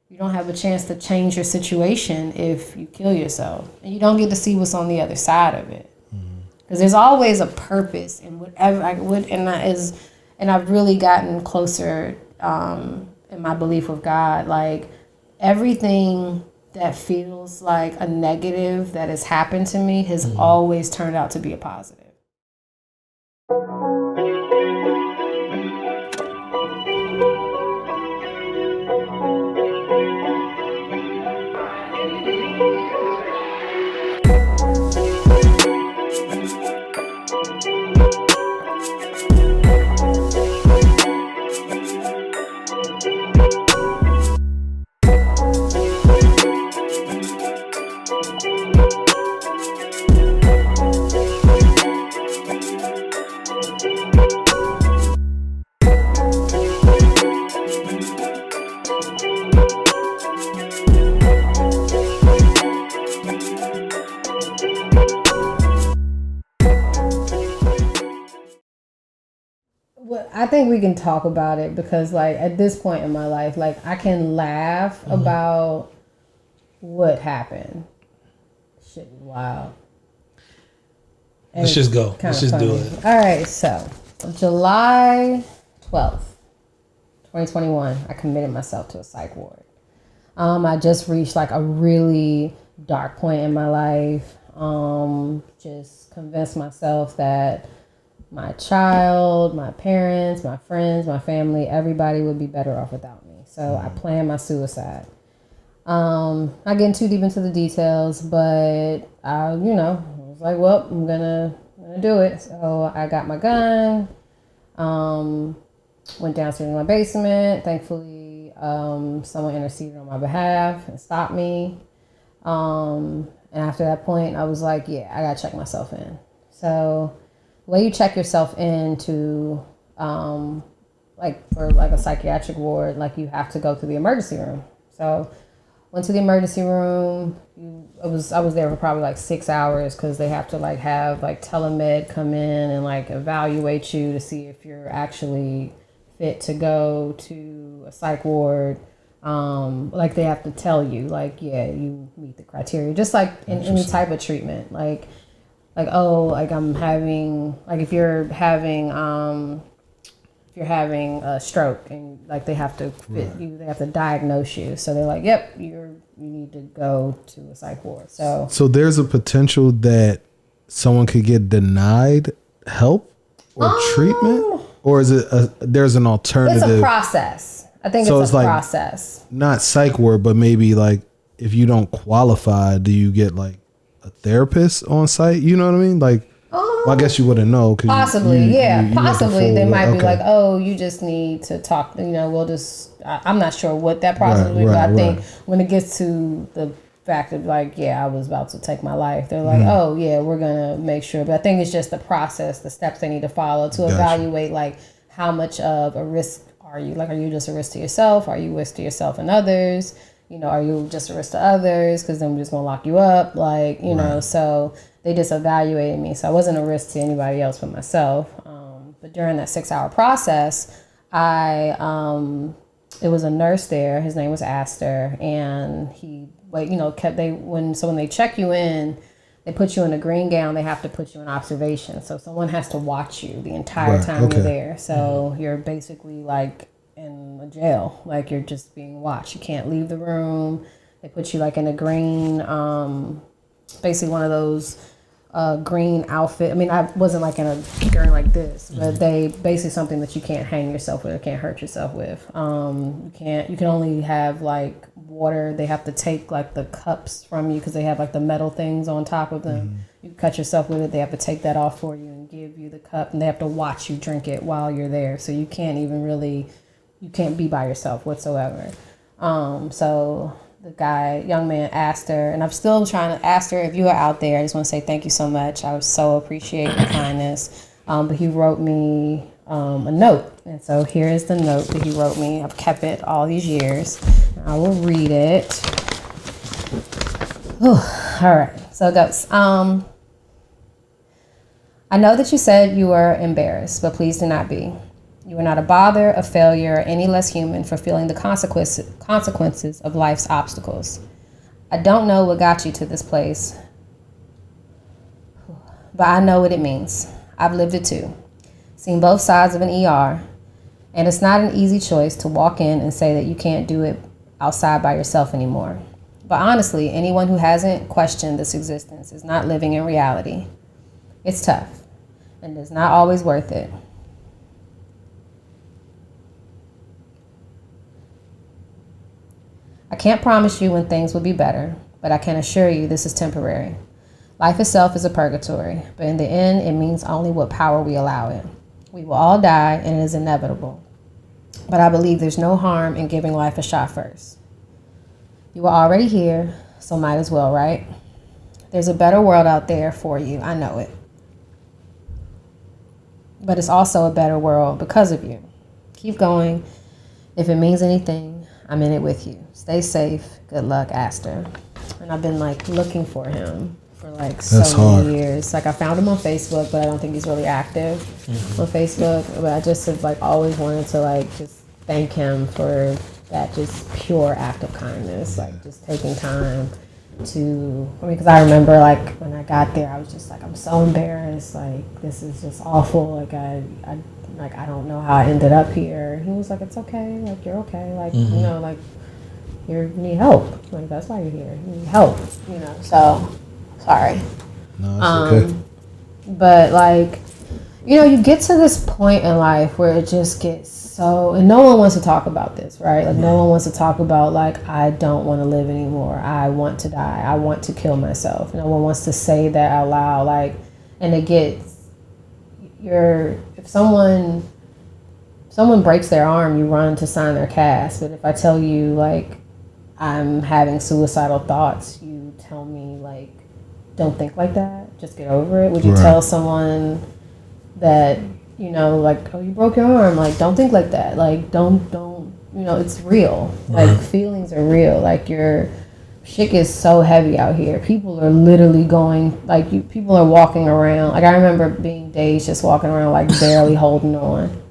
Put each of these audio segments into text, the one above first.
you don't have a chance to change your situation if you kill yourself, and you don't get to see what's on the other side of it. Because there's always a purpose in whatever I would, and I've really gotten closer in my belief with God. Like everything that feels like a negative that has happened to me has always turned out to be a positive. Well, I think we can talk about it because, like, at this point in my life, like, I can laugh about what happened. Shit was wild. And let's just go. Let's just do it. All right, so July 12th, 2021, I committed myself to a psych ward. I just reached like a really dark point in my life. Just convinced myself that my child, my parents, my friends, my family, everybody would be better off without me. So I planned my suicide. Not getting too deep into the details, but I was like, well, I'm gonna do it. So I got my gun, went downstairs in my basement. Thankfully, someone interceded on my behalf and stopped me. And after that point, I was like, yeah, I gotta check myself in. So the way you check yourself into, like for like a psychiatric ward, like you have to go to the emergency room. So went to the emergency room. I was there for probably like 6 hours because they have to like have like telemed come in and like evaluate you to see if you're actually fit to go to a psych ward. Like they have to tell you like, yeah, you meet the criteria, just like in any type of treatment. Like, oh, like I'm having, like if you're having a stroke and like they have to fit you, they have to diagnose you. So they're like, yep, you need to go to a psych ward. So there's a potential that someone could get denied help or treatment, or is it there's an alternative? It's a process. I think it's a process. Not psych ward, but maybe like if you don't qualify, do you get like a therapist on site? You know what I mean? Like, well, I guess you wouldn't know. Possibly. Possibly. They might be like, oh, you just need to talk. We'll just, I'm not sure what that process will be, but I think when it gets to the fact of like, yeah, I was about to take my life, they're like, oh, yeah, we're going to make sure. But I think it's just the process, the steps they need to follow to evaluate like how much of a risk are you? Like, are you just a risk to yourself? Are you a risk to yourself and others? Are you just a risk to others? Because then we're just going to lock you up. Like, know, so they just evaluated me. So I wasn't a risk to anybody else but myself. But during that 6 hour process, it was a nurse there. His name was Astor. And he, when they check you in, they put you in a green gown. They have to put you in observation. So someone has to watch you the entire time you're there. So you're basically like in a jail, like you're just being watched. You can't leave the room. They put you like in a green, basically one of those green outfit. I mean, I wasn't like during like this, but they basically something that you can't hang yourself with or can't hurt yourself with. You can only have like water. They have to take like the cups from you because they have like the metal things on top of them. You cut yourself with it. They have to take that off for you and give you the cup, and they have to watch you drink it while you're there. So you can't be by yourself whatsoever. So the young man, Astor, and I'm still trying to, Astor, if you are out there, I just want to say thank you so much. I so appreciate your kindness. But he wrote me a note. And so here is the note that he wrote me. I've kept it all these years. I will read it. All right. So it goes. I know that you said you were embarrassed, but please do not be. You are not a bother, a failure, or any less human for feeling the consequences of life's obstacles. I don't know what got you to this place, but I know what it means. I've lived it too. Seen both sides of an ER, and it's not an easy choice to walk in and say that you can't do it outside by yourself anymore. But honestly, anyone who hasn't questioned this existence is not living in reality. It's tough, and it's not always worth it. I can't promise you when things will be better, but I can assure you this is temporary. Life itself is a purgatory, but in the end, it means only what power we allow it. We will all die, and it is inevitable. But I believe there's no harm in giving life a shot first. You are already here, so might as well, right? There's a better world out there for you. I know it. But it's also a better world because of you. Keep going. If it means anything, I'm in it with you. Stay safe. Good luck, Aster. And I've been like looking for him for like so many years. Like I found him on Facebook, but I don't think he's really active on Facebook. But I just have like always wanted to like just thank him for that just pure act of kindness. Like just taking time to, because I remember like when I got there, I was just like, I'm so embarrassed. Like this is just awful. Like I don't know how I ended up here. He was like, it's okay. Like you're okay. Like you know, like you need help. Like that's why you're here. You need help. You know. So sorry. No, it's okay. But like, you know, you get to this point in life where it just gets so, and no one wants to talk about this, right? Like no one wants to talk about like, I don't want to live anymore. I want to die. I want to kill myself. No one wants to say that out loud. Like, and it gets, if someone breaks their arm, you run to sign their cast. But if I tell you like, I'm having suicidal thoughts, you tell me like, don't think like that. Just get over it. Would you tell someone that, you know, like, oh, you broke your arm, like, don't think like that. Like, don't, you know, it's real. Like, feelings are real. Like, your shit is so heavy out here. People are literally going, like, people are walking around. Like, I remember being days just walking around, like, barely holding on.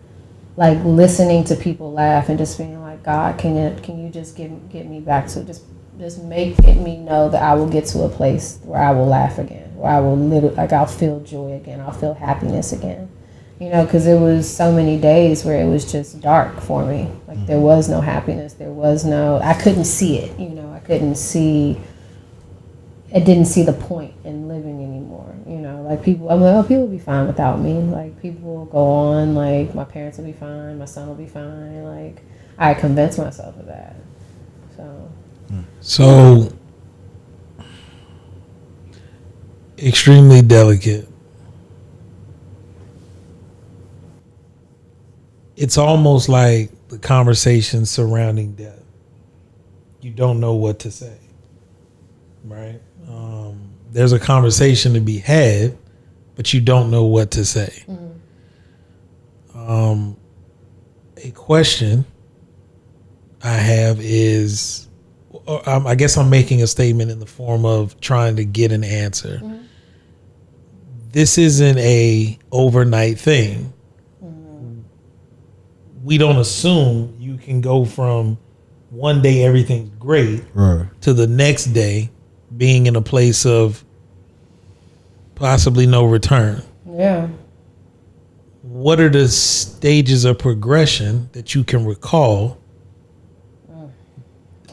Like, listening to people laugh and just being like, God, can you just get me back to, just make me know that I will get to a place where I will laugh again, where I will literally, like, I'll feel joy again. I'll feel happiness again. You know, because it was so many days where it was just dark for me. Like, there was no happiness. I couldn't see it, you know. I didn't see the point in living anymore, you know. Like, people, I'm like, oh, people will be fine without me. Like, people will go on, like, my parents will be fine, my son will be fine. Like, I convinced myself of that. So, extremely delicate. It's almost like the conversation surrounding death. You don't know what to say, right? There's a conversation to be had, but you don't know what to say. A question I have is, I guess I'm making a statement in the form of trying to get an answer. This isn't a overnight thing. We don't assume you can go from one day everything's great to the next day being in a place of possibly no return. Yeah. What are the stages of progression that you can recall?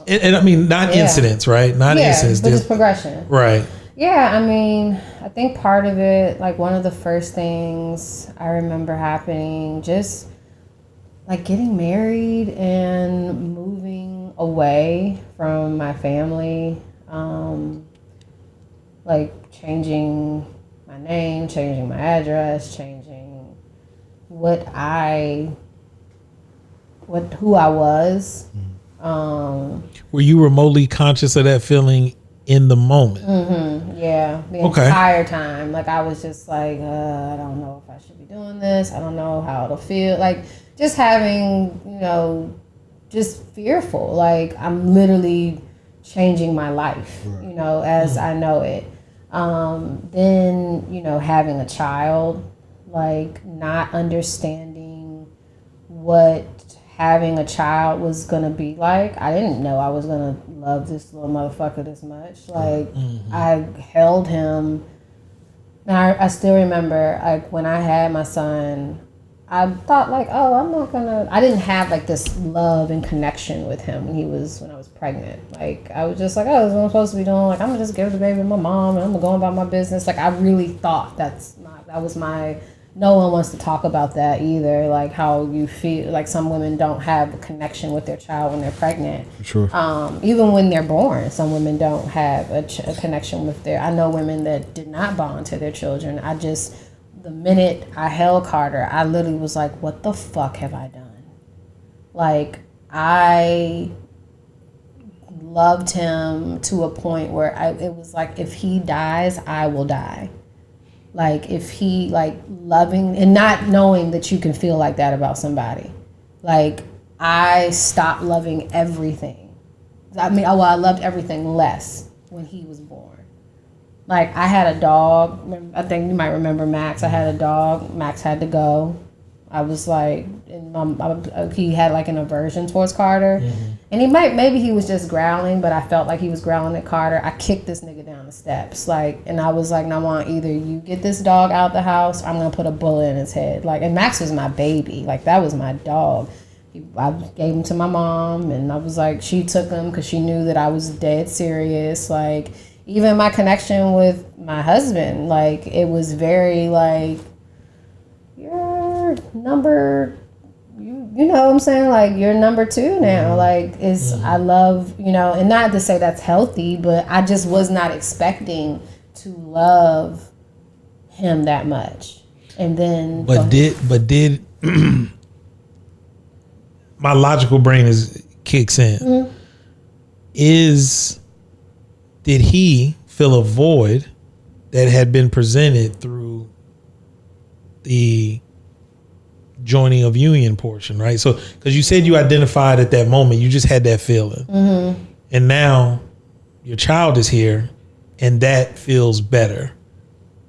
And I mean, not incidents, right? Not incidents. But it's progression. Right. Yeah, I mean, I think part of it, like one of the first things I remember happening, just like getting married and moving away from my family, like changing my name, changing my address, changing who I was. Were you remotely conscious of that feeling in the moment? Yeah, the entire time. Like I was just like, I don't know if I should be doing this. I don't know how it'll feel. Like just having, you know, just fearful. Like I'm literally changing my life, you know, as I know it. Then, you know, having a child, like not understanding what having a child was gonna be like. I didn't know I was gonna love this little motherfucker this much. Like, I held him. Now I still remember, like, when I had my son, I thought like, oh, I didn't have like this love and connection with him when I was pregnant. Like, I was just like, oh, this is what I'm supposed to be doing. Like, I'm gonna just give the baby to my mom and I'm gonna go about my business. Like, I really thought no one wants to talk about that either. Like, how you feel, like some women don't have a connection with their child when they're pregnant. Sure. Even when they're born, some women don't have a connection with I know women that did not bond to their children. The minute I held Carter, I literally was like, what the fuck have I done? Like, I loved him to a point where it was like, if he dies, I will die. Like, if he, like, loving and not knowing that you can feel like that about somebody. Like, I stopped loving everything. I loved everything less when he was born. Like, I had a dog. I think you might remember Max. I had a dog. Max had to go. I was like, he had like an aversion towards Carter. Mm-hmm. And maybe he was just growling, but I felt like he was growling at Carter. I kicked this nigga down the steps. Like, and I was like, Nawan, either you get this dog out the house, or I'm going to put a bullet in his head. Like, and Max was my baby. Like, that was my dog. I gave him to my mom, and I was like, she took him because she knew that I was dead serious. Like, even my connection with my husband, like, it was very like, you're number, you know what I'm saying? Like, you're number 2 now. Like, I love, and not to say that's healthy, but I just was not expecting to love him that much. And then, but did my logical brain kicks in. Mm-hmm. Did he fill a void that had been presented through the joining of union portion, right? So, because you said you identified at that moment, you just had that feeling. Mm-hmm. And now your child is here and that feels better.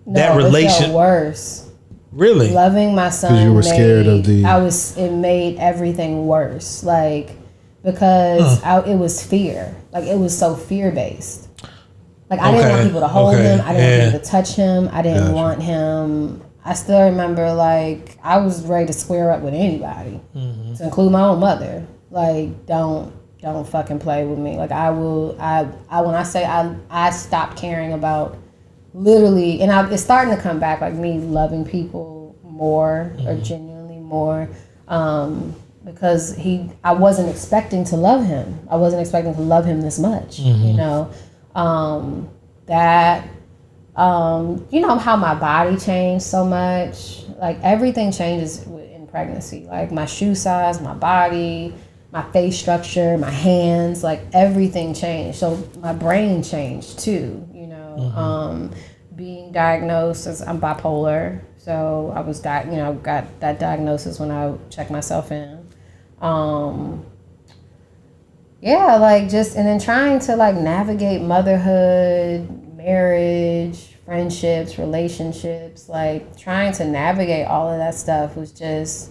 No, that relation, it felt worse. Really? Loving my son. Because you were scared of it made everything worse. Like, because it was fear. Like, it was so fear-based. Like, I didn't want people to hold him. I didn't want people to touch him. I didn't want him. I still remember, like, I was ready to square up with anybody, to include my own mother. Like, don't fucking play with me. Like, when I say I stopped caring about literally, and it's starting to come back, like, me loving people more or genuinely more, because I wasn't expecting to love him. I wasn't expecting to love him this much, how my body changed so much. Like, everything changes in pregnancy. Like, my shoe size, my body, my face structure, my hands, like, everything changed. So my brain changed too, being diagnosed as I'm bipolar. So I was got that diagnosis when I checked myself in. And then trying to, like, navigate motherhood, marriage, friendships, relationships, like, trying to navigate all of that stuff was just,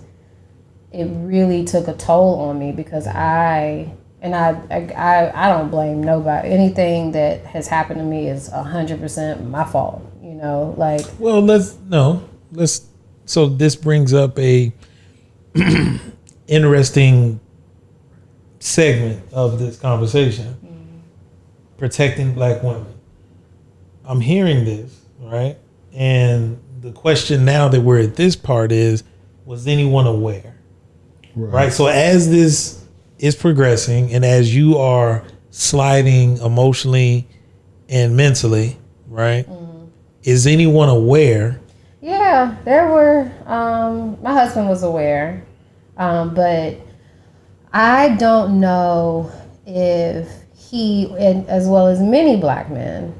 it really took a toll on me, because I don't blame nobody. Anything that has happened to me is 100% my fault, like. Well, so this brings up a interesting segment of this conversation. Protecting Black women. I'm hearing this, right? And the question now that we're at this part is, was anyone aware? Right? So as this is progressing and as you are sliding emotionally and mentally, right? Is anyone aware? Yeah, there were. My husband was aware. But I don't know if he, and as well as many Black men,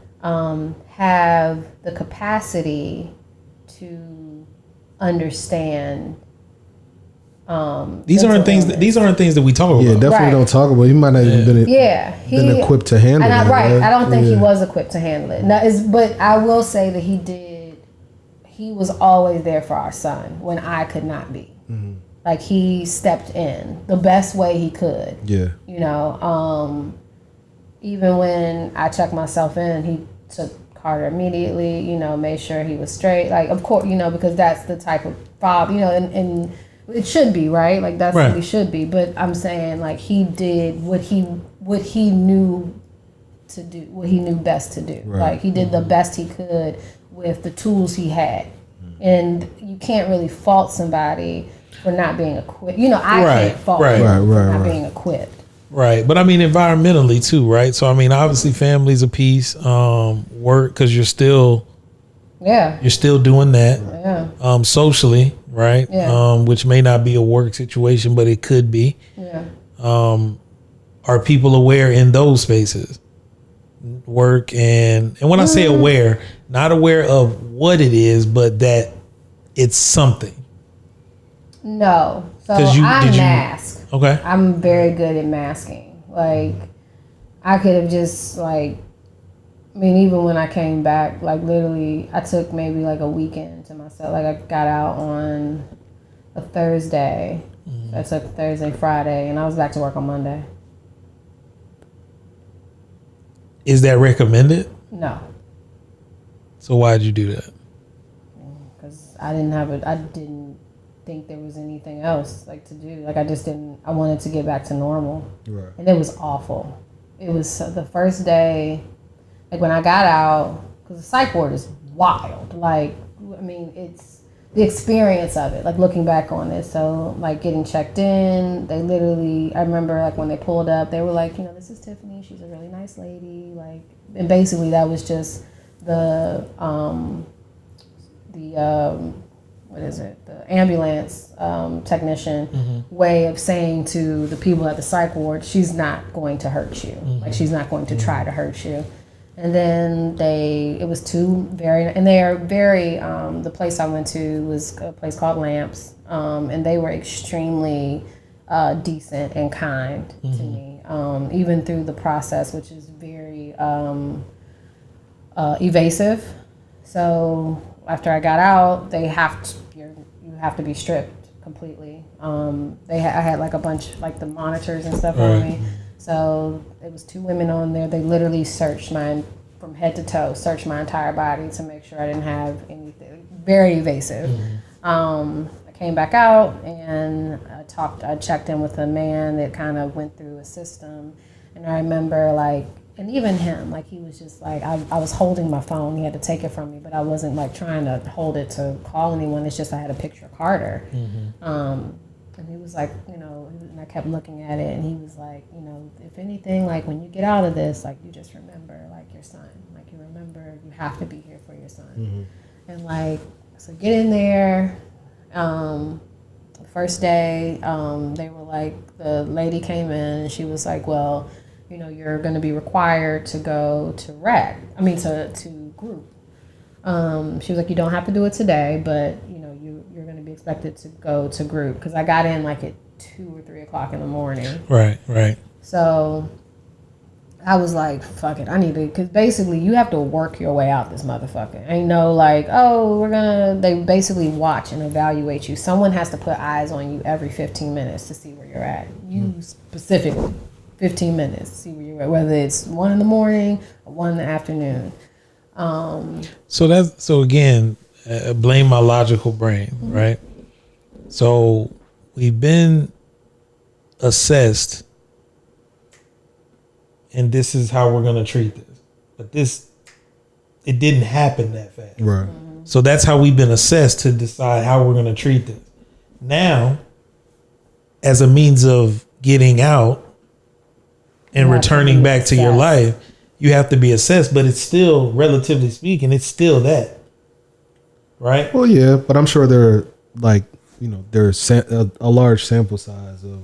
have the capacity to understand. These aren't things that we talk about. Yeah, definitely don't talk about. He might not even been equipped to handle it. Right. I don't think he was equipped to handle it. But I will say that he was always there for our son when I could not be. Like, he stepped in the best way he could. Yeah. You know, even when I checked myself in, he took Carter immediately, you know, made sure he was straight. Like, of course, you know, because that's the type of father, you know, and it should be, right? Like, that's what he should be. But I'm saying, like, he did what he knew to do, what he knew best to do. Right. Like, he did the best he could with the tools he had. And you can't really fault somebody for not being equipped. You know, I can't fault him for not being equipped. Right. But I mean, environmentally too, right? So, I mean, obviously family's a piece, work, because you're still doing that. Yeah. Socially, right? Yeah. Which may not be a work situation, but it could be. Yeah. Are people aware in those spaces? Work and when I say aware, not aware of what it is, but that it's something. No. So I mask. Okay. I'm very good at masking. Like, I could have just, like, I mean, even when I came back, like, literally, I took maybe like a weekend to myself. Like, I got out on a Thursday. Mm-hmm. I took Thursday, Friday, and I was back to work on Monday. Is that recommended? No. So why'd you do that? Because I didn't think there was anything else like to do. Like, I wanted to get back to normal. Right. And it was awful. It was the first day, like, when I got out, because the psych ward is wild. Like, I mean, it's the experience of it, like, looking back on it. So, like, getting checked in, they literally, I remember, like, when they pulled up, they were like, you know, this is Tiffany, she's a really nice lady, like, and basically that was just the ambulance technician way of saying to the people at the psych ward, she's not going to hurt you, like, she's not going to try to hurt you. And then it was two and they are very, the place I went to was a place called Lamps, and they were extremely decent and kind to me, even through the process, which is very evasive. So after I got out, you have to be stripped completely. I had like a bunch, like the monitors and stuff on me. So it was two women on there. They literally searched mine from head to toe, searched my entire body to make sure I didn't have anything. Very evasive. I came back out and I checked in with a man that kind of went through a system. And I remember, like, and even him, like, he was just like, I was holding my phone. He had to take it from me, but I wasn't, like, trying to hold it to call anyone. It's just I had a picture of Carter. And he was like, you know, and I kept looking at it, and he was like, you know, if anything, like, when you get out of this, like, you just remember, like, your son. Like, you remember you have to be here for your son. And, like, so get in there. The first day, they were like, the lady came in, and she was like, well, you know, you're going to be required to go to to group. She was like, you don't have to do it today, but, you know, you're going to be expected to go to group. Because I got in, like, at 2 or 3 o'clock in the morning. Right. So I was like, fuck it, I need to, because basically you have to work your way out this motherfucker. Ain't no, like, oh, they basically watch and evaluate you. Someone has to put eyes on you every 15 minutes to see where you're at. You specifically, 15 minutes, see where you're at, whether it's 1 in the morning or 1 in the afternoon. So again, blame my logical brain, right? So we've been assessed, and this is how we're going to treat this. But it didn't happen that fast. Right. So that's how we've been assessed to decide how we're going to treat this. Now, as a means of getting out and returning back to your life, you have to be assessed, but it's still, relatively speaking, it's still that. Right? Well, yeah, but I'm sure there are, like, you know, there's a large sample size of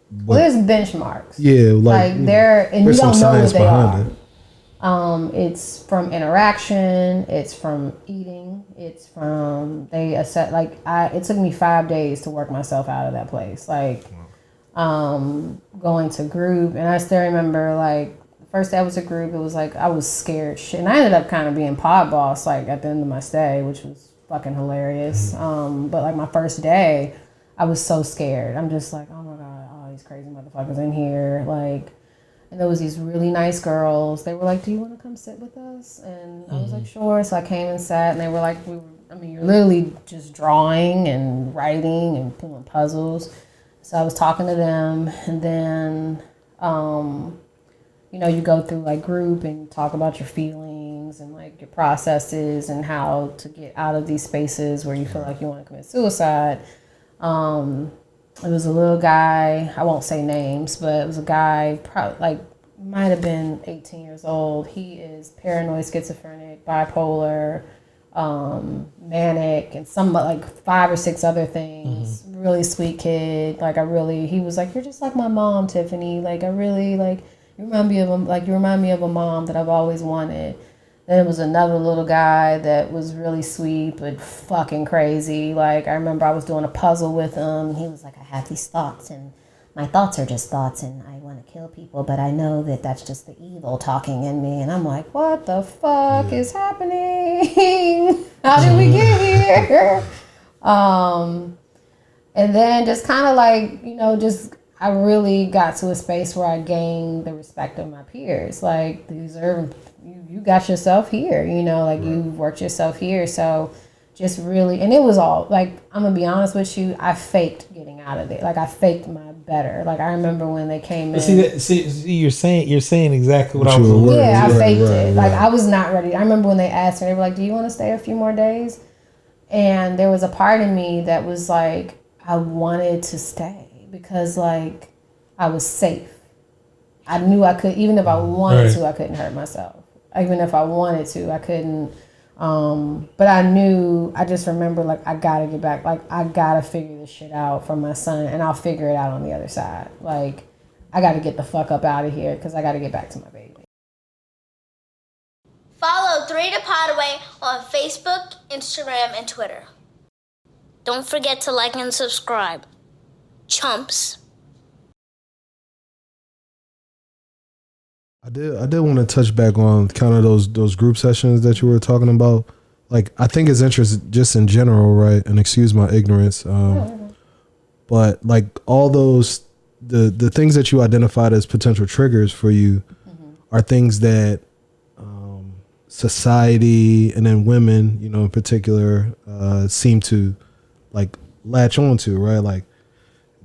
there's benchmarks. Yeah, like there, and you don't know what they are. It's from interaction. It's from eating. It's from it took me 5 days to work myself out of that place. Like, going to group, and I still remember, like, the first day I was a group, it was like I was scared shit, and I ended up kind of being pod boss, like, at the end of my stay, which was fucking hilarious. But like my first day, I was so scared. I'm just like, oh my God, all these crazy motherfuckers in here. Like, and there was these really nice girls. They were like, do you want to come sit with us? And I was like, sure. So I came and sat, and they were like, you're literally just drawing and writing and pulling puzzles. So I was talking to them, and then, you go through like group and talk about your feelings and like your processes and how to get out of these spaces where you feel like you want to commit suicide. It was a little guy, I won't say names, but it was a guy, probably like might have been 18 years old. He is paranoid, schizophrenic, bipolar, manic, and some like 5 or 6 other things. Really sweet kid. Like he was like, you're just like my mom, Tiffany. Like I really like, you remind me of a mom that I've always wanted. Then there was another little guy that was really sweet but fucking crazy. Like I remember I was doing a puzzle with him. He was like, I have these thoughts, and my thoughts are just thoughts, and I want to kill people, but I know that that's just the evil talking in me. And I'm like, what the fuck is happening? How did we get here? And then just kind of like, I really got to a space where I gained the respect of my peers. Like, these are, you got yourself here, like you've worked yourself here. So just really, and it was all like, I'm gonna be honest with you, I faked getting out of it. Like I faked my better. Like I remember when they came in. See, you're saying exactly what I was. Yeah, I faked it. Like I was not ready. I remember when they asked me, they were like, "Do you want to stay a few more days?" And there was a part of me that was like, I wanted to stay because like I was safe. I knew I could, even if I wanted to, I couldn't hurt myself. Even if I wanted to, I couldn't. But I just remember like, I gotta get back. Like I gotta figure this shit out for my son, and I'll figure it out on the other side. Like I gotta get the fuck up out of here because I gotta get back to my baby. Follow 3 to Podaway on Facebook, Instagram, and Twitter. Don't forget to like and subscribe. Chumps. I did want to touch back on kind of those group sessions that you were talking about. Like, I think it's interesting just in general, right? And excuse my ignorance. But like all those, the things that you identified as potential triggers for you are things that society and then women, in particular, seem to like latch onto, right? Like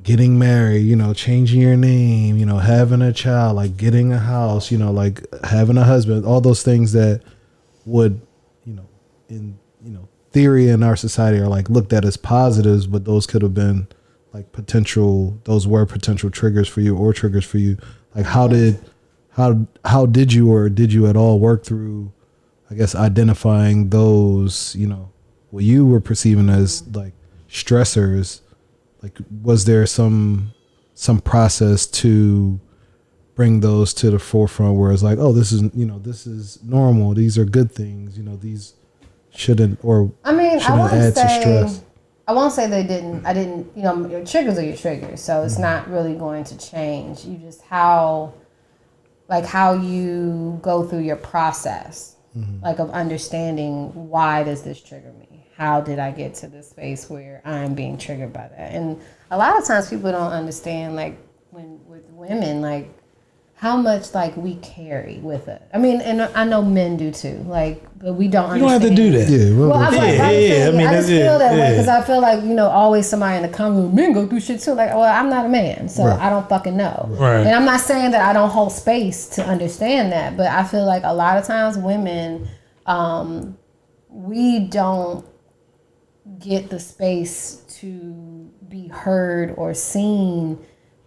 getting married, changing your name, having a child, like getting a house, like having a husband, all those things that would, in, theory in our society are like looked at as positives, but those could have been like those were potential triggers for you or triggers for you. Like how did you, or did you at all work through, I guess, identifying those, what you were perceiving as like stressors? Like, was there some process to bring those to the forefront where it's like, oh, this is normal. These are good things. These shouldn't add to stress. I won't say they didn't. I didn't. Your triggers are your triggers, so it's not really going to change. You just how you go through your process, like of understanding why does this trigger me. How did I get to this space where I'm being triggered by that? And a lot of times people don't understand, like, when with women, like, how much, like, we carry with it. I mean, and I know men do too, like, but we don't understand. You don't have to do that. I just feel that way because I feel like, always somebody in the comment, men go through shit too. Like, well, I'm not a man, so I don't fucking know. Right. And I'm not saying that I don't hold space to understand that, but I feel like a lot of times women, we don't get the space to be heard or seen,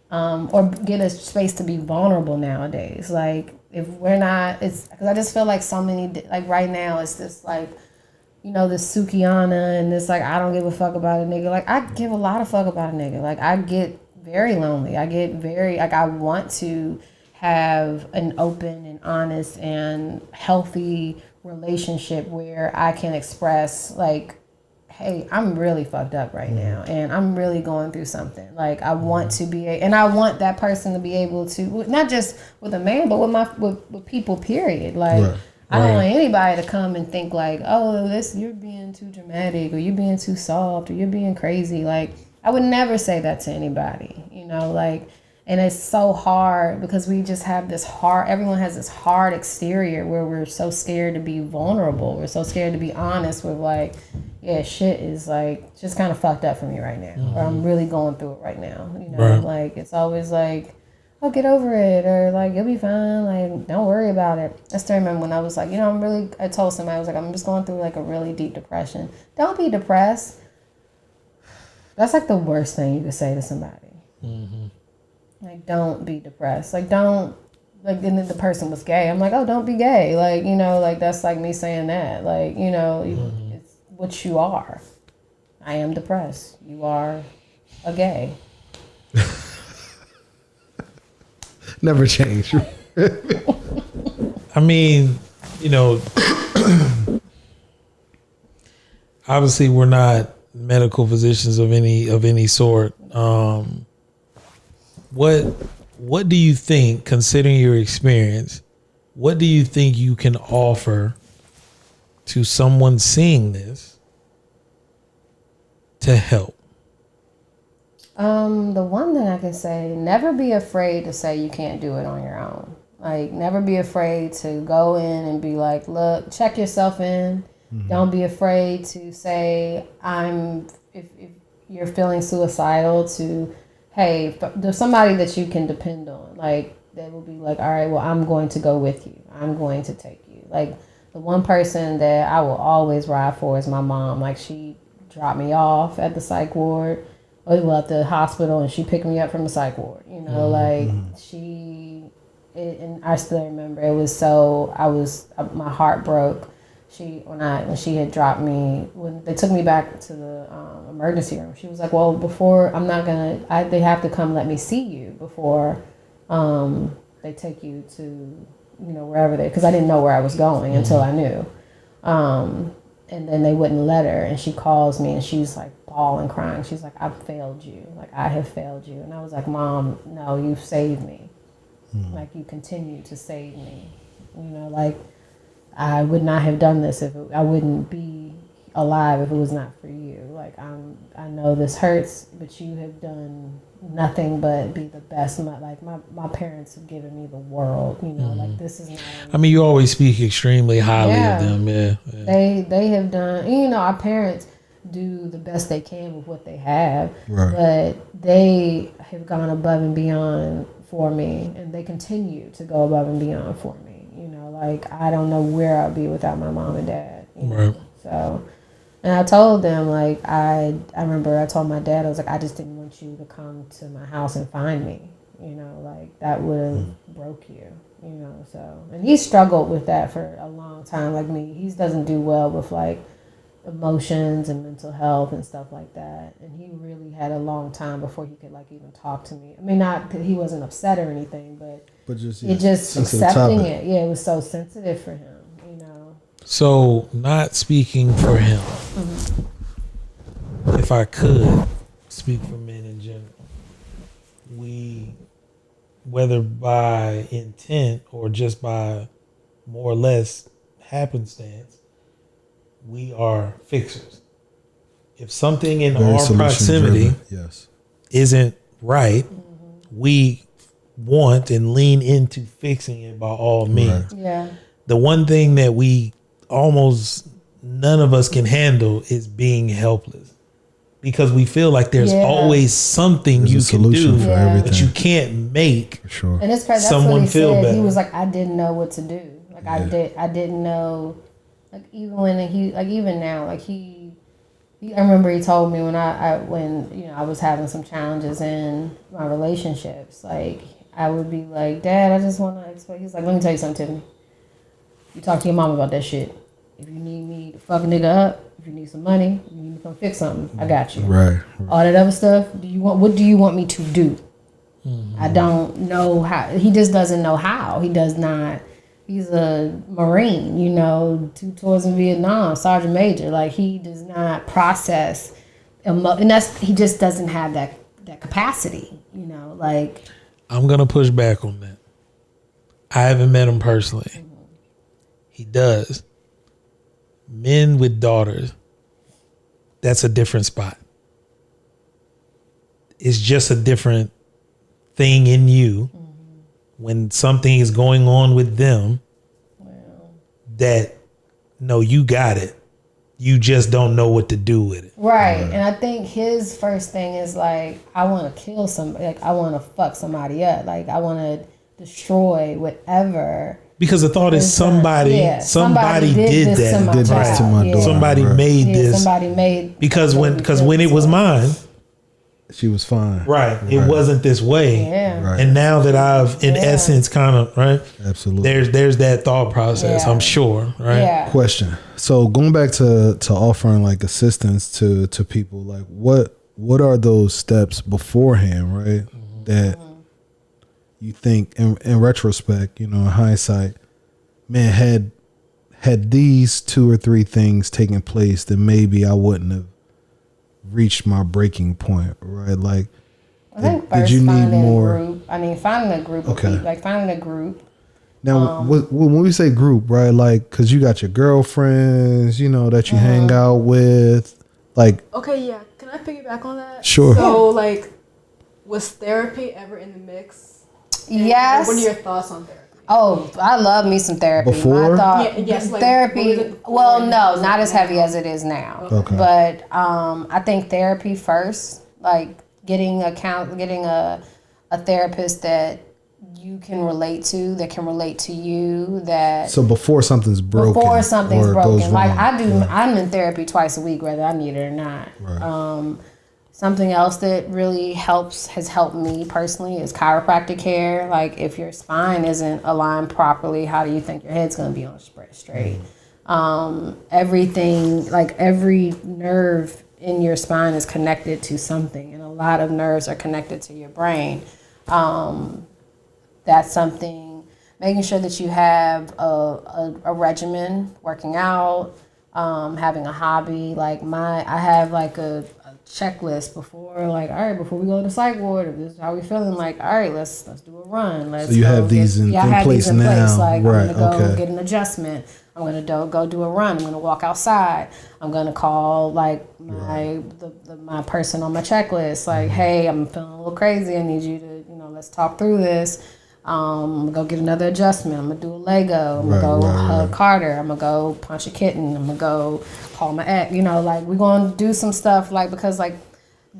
or get a space to be vulnerable nowadays. Like, if we're not, it's because I just feel like so many, like right now it's just like, this Sukiana and this, like, I don't give a fuck about a nigga. Like, I give a lot of fuck about a nigga. Like, I get very lonely. I get very, like, I want to have an open and honest and healthy relationship where I can express, like, hey, I'm really fucked up right now, and I'm really going through something. Like, I want to be, and I want that person to be able to, not just with a man, but with people, period. Like, I don't want anybody to come and think like, oh, you're being too dramatic, or you're being too soft, or you're being crazy. Like, I would never say that to anybody, you know, like, and it's so hard because we just have this everyone has this hard exterior where we're so scared to be vulnerable. We're so scared to be honest with like, yeah, shit is like just kind of fucked up for me right now. Or I'm really going through it right now. You know, like it's always like, oh, get over it, or like you'll be fine, like don't worry about it. I still remember when I was like, you know, I told somebody, I was like, I'm just going through like a really deep depression. Don't be depressed. That's like the worst thing you could say to somebody. Like, don't be depressed. Like, don't, like, and then the person was gay. I'm like, oh, don't be gay. Like, you know, like, that's like me saying that. Like, you know, it's what you are. I am depressed. You are a gay. Never change. I mean, you know, obviously we're not medical physicians of any sort. What do you think, considering your experience, what do you think you can offer to someone seeing this to help? The one thing I can say, never be afraid to say you can't do it on your own. Like, never be afraid to go in and be like, look, check yourself in. Don't be afraid to say, if you're feeling suicidal, to, hey, there's somebody that you can depend on. Like, they will be like, all right, well, I'm going to go with you. I'm going to take you. Like, the one person that I will always ride for is my mom. Like, she dropped me off at the psych ward, well, at the hospital, and she picked me up from the psych ward. You know, like, and I still remember it was so, my heart broke. When she had dropped me, when they took me back to the emergency room, she was like, well, they have to come let me see you before they take you to, you know, wherever because I didn't know where I was going until I knew. And then they wouldn't let her, and she calls me and she's like bawling, crying. She's like, I've failed you. Like, I have failed you. And I was like, Mom, no, you've saved me. Like, you continue to save me. You know, like, I would not have done this I wouldn't be alive if it was not for you. Like, I know this hurts, but you have done nothing but be the best. My parents have given me the world. You know, like, this is not. I mean, you always speak extremely highly of them. Yeah. They have done. You know, our parents do the best they can with what they have, but they have gone above and beyond for me, and they continue to go above and beyond for me. You know, like, I don't know where I'd be without my mom and dad. You know? So, and I told them, like, I remember I told my dad, I was like, I just didn't want you to come to my house and find me. You know, like, that would have broke you. You know, so, and he struggled with that for a long time, like me. He doesn't do well with like emotions and mental health and stuff like that, and he really had a long time before he could like even talk to me. I mean, not that he wasn't upset or anything, but just accepting it. Yeah, it was so sensitive for him, you know. So, not speaking for him, if I could speak for men in general, we, whether by intent or just by more or less happenstance, we are fixers. If something in our proximity isn't right, we want and lean into fixing it by all means. Yeah. The one thing that we almost none of us can handle is being helpless, because we feel like there's always something you can do, for everything. but you can't make And it's crazy. someone That's what he feel said. better. He was like, I didn't know what to do. Like, I didn't know. Like, even when even now, like I remember he told me when when you know I was having some challenges in my relationships, like I would be like, Dad, I just want to explain. He's like, let me tell you something, Tiffany. You talk to your mom about that shit. If you need me to fuck a nigga up, if you need some money, you need to come fix something, I got you. Right. All that other stuff, what do you want me to do? I don't know how. He just doesn't know how. He does not. He's a Marine, you know, 2 tours in Vietnam, Sergeant Major. Like, he does not process, and he just doesn't have that capacity, you know. Like, I'm gonna push back on that. I haven't met him personally. He does. Men with daughters, that's a different spot. it's just a different thing in you when something is going on with them that, no, you got it. You just don't know what to do with it. Right. And I think his first thing is like, I want to kill somebody. Like, I want to fuck somebody up. Like, I want to destroy whatever. Because the thought is somebody did that. Did this to my daughter. Somebody made this. Somebody made. Because when it was mine, she was fine. Right. It wasn't this way. Yeah. Right. And now that I've, in essence, kind of, right? Absolutely. There's that thought process, I'm sure, right? Yeah. Question. So going back to offering like assistance to people, like what are those steps beforehand, right? That you think in retrospect, in hindsight, man, had these 2 or 3 things taken place, then maybe I wouldn't have reached my breaking point, right? Like, I think first, did you need more? Finding a group of people, like finding a group. Now, when we say group, right? Like, cause you got your girlfriends, that you hang out with, like. Okay, yeah. Can I piggyback on that? Sure. So, like, was therapy ever in the mix? And yes. What are your thoughts on therapy? Oh, I love me some therapy. Before? Yes, like, therapy. Well, no, not as heavy as it is now. Okay. But I think therapy first, like getting a therapist that you can relate to, that can relate to you. That so before something's broken. Like I'm in therapy twice a week, whether I need it or not. Right. Something else that really has helped me personally is chiropractic care. Like if your spine isn't aligned properly, how do you think your head's going to be on straight? Everything, like every nerve in your spine is connected to something, and a lot of nerves are connected to your brain. That's something, making sure that you have a regimen, working out, having a hobby. Like I have like a checklist before, like, all right, before we go to the psych ward, if this is how we feeling, like, all right, let's do a run. So you have these in place now. Like, right. I'm gonna go get an adjustment. I'm gonna go do a run. I'm gonna walk outside. I'm gonna call like my person on my checklist. Like, hey, I'm feeling a little crazy. I need you to, let's talk through this. I'm gonna go get another adjustment. I'm gonna do a Lego. I'm gonna go hug Carter. I'm gonna go punch a kitten. I'm gonna go call my ex. Like we're gonna do some stuff, like, because like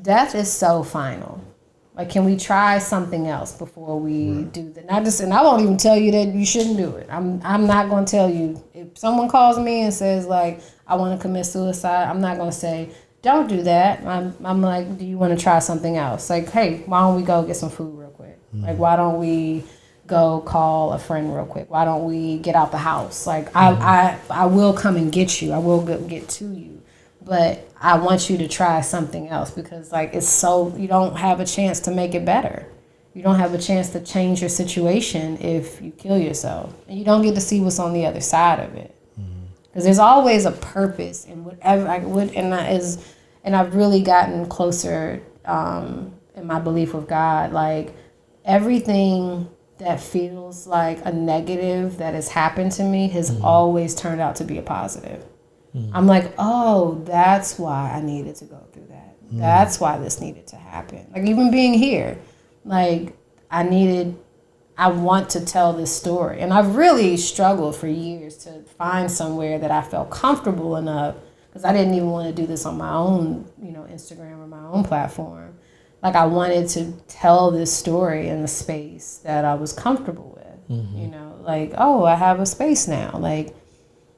death is so final. Like, can we try something else before we do that? And I won't even tell you that you shouldn't do it. I'm not gonna tell you. If someone calls me and says like I want to commit suicide, I'm not gonna say don't do that. I'm like, do you want to try something else? Like, hey, why don't we go get some food real quick? Like, why don't we go call a friend real quick? Why don't we get out the house? Like, I will come and get you. I will get to you. But I want you to try something else, because like you don't have a chance to make it better. You don't have a chance to change your situation if you kill yourself. And you don't get to see what's on the other side of it. Because there's always a purpose in whatever and I've really gotten closer in my belief with God. Like, everything that feels like a negative that has happened to me has always turned out to be a positive. I'm like, oh, that's why I needed to go through that. That's why this needed to happen. Like, even being here, like, I want to tell this story. And I've really struggled for years to find somewhere that I felt comfortable enough, because I didn't even want to do this on my own, Instagram or my own platform. Like, I wanted to tell this story in a space that I was comfortable with, like, oh, I have a space now. Like,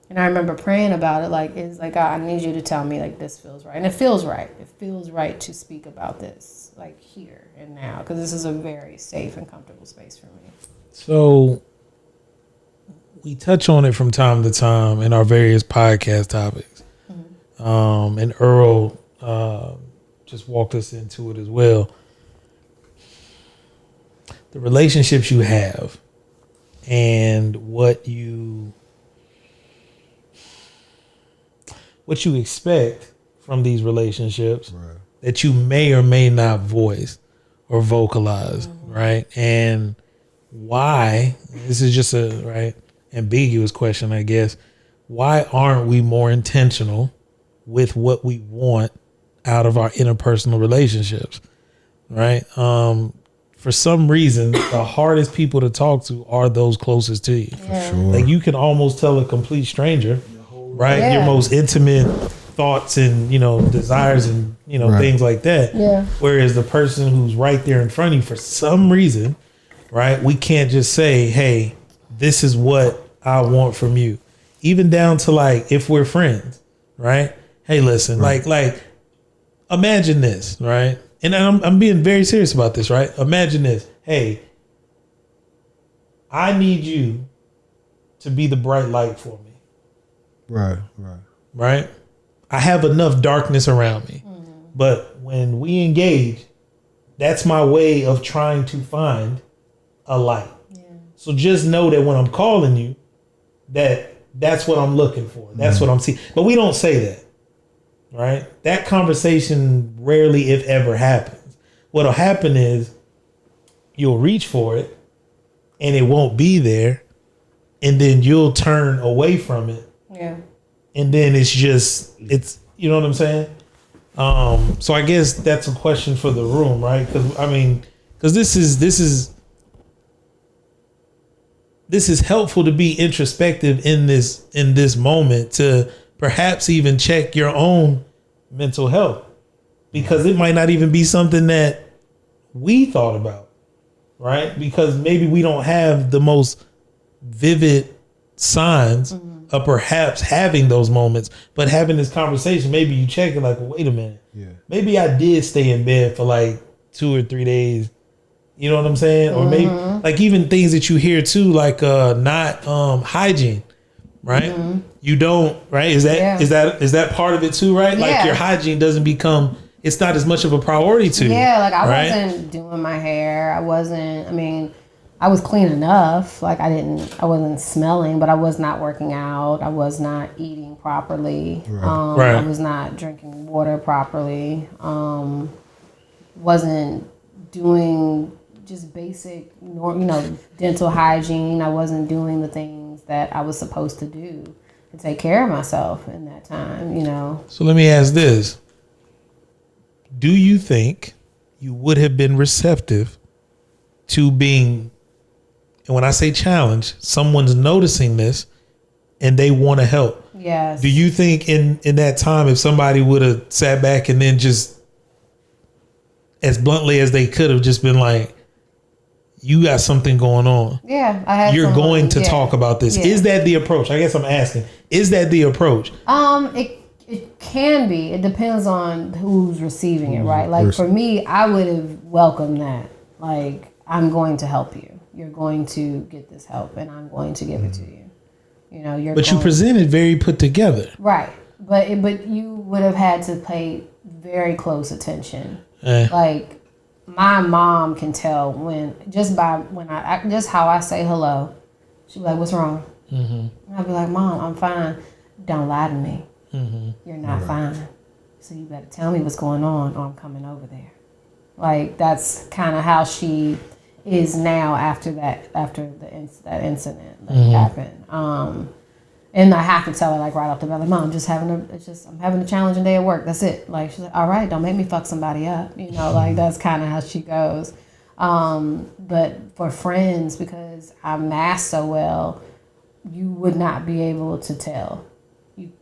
and I remember praying about it, like, it's like, God, I need you to tell me, like, this feels right. And it feels right. It feels right to speak about this, like, here and now, because this is a very safe and comfortable space for me. So we touch on it from time to time in our various podcast topics. And Earl just walked us into it as well. The relationships you have and what you expect from these relationships that you may or may not voice or vocalize, right? And why, this is just a ambiguous question, I guess. Why aren't we more intentional with what we want out of our interpersonal relationships? right? For some reason, the hardest people to talk to are those closest to you. For sure. Like you can almost tell a complete stranger, right? Yeah. Your most intimate thoughts and, desires and, things like that. Yeah. Whereas the person who's right there in front of you, for some reason, right? We can't just say, hey, this is what I want from you. Even down to like, if we're friends, right? Hey, listen, like imagine this, right? And I'm being very serious about this, right? Imagine this. Hey, I need you to be the bright light for me. Right? I have enough darkness around me. But when we engage, that's my way of trying to find a light. Yeah. So just know that when I'm calling you, that's what I'm looking for. That's what I'm seeing. But we don't say that. Right? That conversation rarely, if ever, happens. What'll happen is you'll reach for it and it won't be there. And then you'll turn away from it. Yeah. And then it's you know what I'm saying? So I guess that's a question for the room, right? Because this is helpful to be introspective in this moment to perhaps even check your own mental health, because it might not even be something that we thought about, right? Because maybe we don't have the most vivid signs of perhaps having those moments, but having this conversation, maybe you check it like, well, wait a minute. Yeah. Maybe I did stay in bed for like 2 or 3 days. You know what I'm saying? Or maybe like even things that you hear too, like not hygiene. Right? You don't, right? Is that part of it too, right? Yeah. Like your hygiene doesn't become, it's not as much of a priority to you. Yeah, like I wasn't doing my hair. I was clean enough. Like I wasn't smelling, but I was not working out. I was not eating properly. I was not drinking water properly. Wasn't doing just basic, dental hygiene. I wasn't doing the things that I was supposed to do to take care of myself in that time, So let me ask this. Do you think you would have been receptive to being, and when I say challenge, someone's noticing this and they want to help? Yes. Do you think in that time, if somebody would have sat back and then just as bluntly as they could have just been like, you got something going on. Yeah, I had. You're going to talk about this. Yeah. Is that the approach? I guess I'm asking. Is that the approach? It can be. It depends on who's receiving it, right? Like for me, I would have welcomed that. Like, I'm going to help you. You're going to get this help, and I'm going to give it to you. But you presented very put together, right? But you would have had to pay very close attention. Like. My mom can tell just how I say hello. She'd be like, "What's wrong?" And I'd be like, "Mom, I'm fine. Don't lie to me. You're not fine. So you better tell me what's going on, or I'm coming over there." Like that's kind of how she is now after that incident that happened. And I have to tell her like right off the bat, like, "Mom, I'm having a challenging day at work. That's it." Like she's like, "All right, don't make me fuck somebody up." Like that's kind of how she goes. But for friends, because I mask so well, you would not be able to tell. You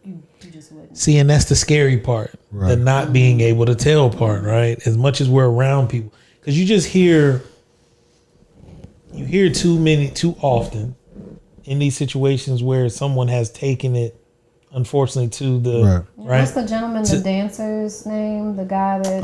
just wouldn't. See, and that's the scary part, the not being able to tell part, right? As much as we're around people, because you just hear too often. In these situations where someone has taken it, unfortunately, to the right. What's the gentleman, the dancer's name? The guy that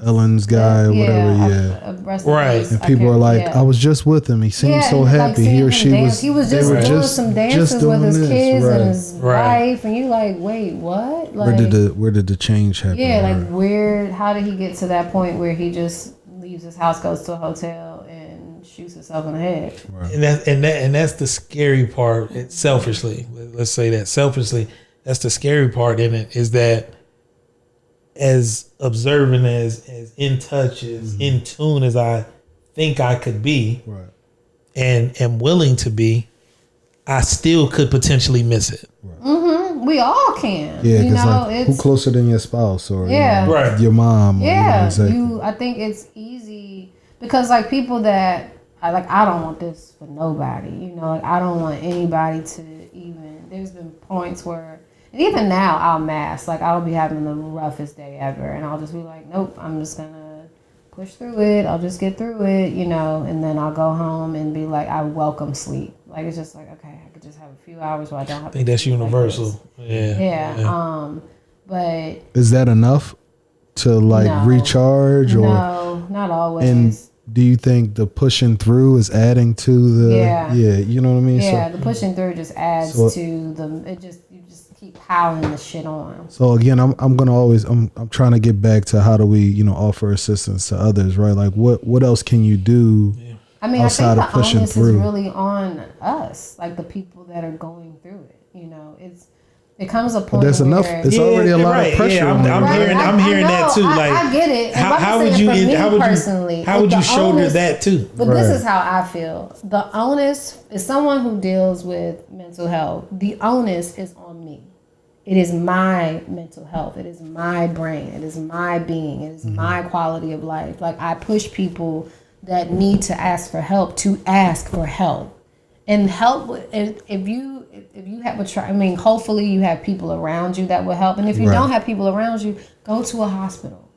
Ellen's guy, whatever. Right. And people are like, I was just with him. He seemed so happy. He or she was. He was just doing some dances with his kids and his wife, and you like, wait, what? Like, where did the change happen? Yeah, like where? How did he get to that point where he just leaves his house, goes to a hotel, and shoots himself in the head? Right. And that's the scary part. Selfishly, let's say that selfishly, that's the scary part in it, is that as observant, as in touch, as in tune as I think I could be, and am willing to be, I still could potentially miss it. We all can. Yeah, because like, who closer than your spouse or right. your mom? Or, yeah, exactly. I think it's easy because like people that I don't want this for nobody. Like I don't want anybody to even. There's been points where, and even now I'll mask. Like I'll be having the roughest day ever, and I'll just be like, nope, I'm just gonna push through it. I'll just get through it, and then I'll go home and be like, I welcome sleep. Like it's just like, okay, I could just have a few hours where I don't have. I think that's universal. Like yeah. But is that enough to like recharge? Or no, not always. And do you think the pushing through is adding to the? Yeah, you know what I mean. Yeah, so, the pushing through just adds to the. You just keep piling the shit on. So again, I'm gonna always I'm trying to get back to how do we offer assistance to others, right? Like what else can you do? Yeah. I mean, outside I think the onus is really on us, like the people that are going through it. It comes a point. But there's enough. It's already a lot of pressure. Yeah, I'm hearing that too. I get it. How would you shoulder that too? But this is how I feel. The onus is someone who deals with mental health. The onus is on me. It is my mental health. It is my brain. It is my being. It is my quality of life. Like I push people that need to ask for help to ask for help. And help, if you have hopefully you have people around you that will help. And if you don't have people around you, go to a hospital.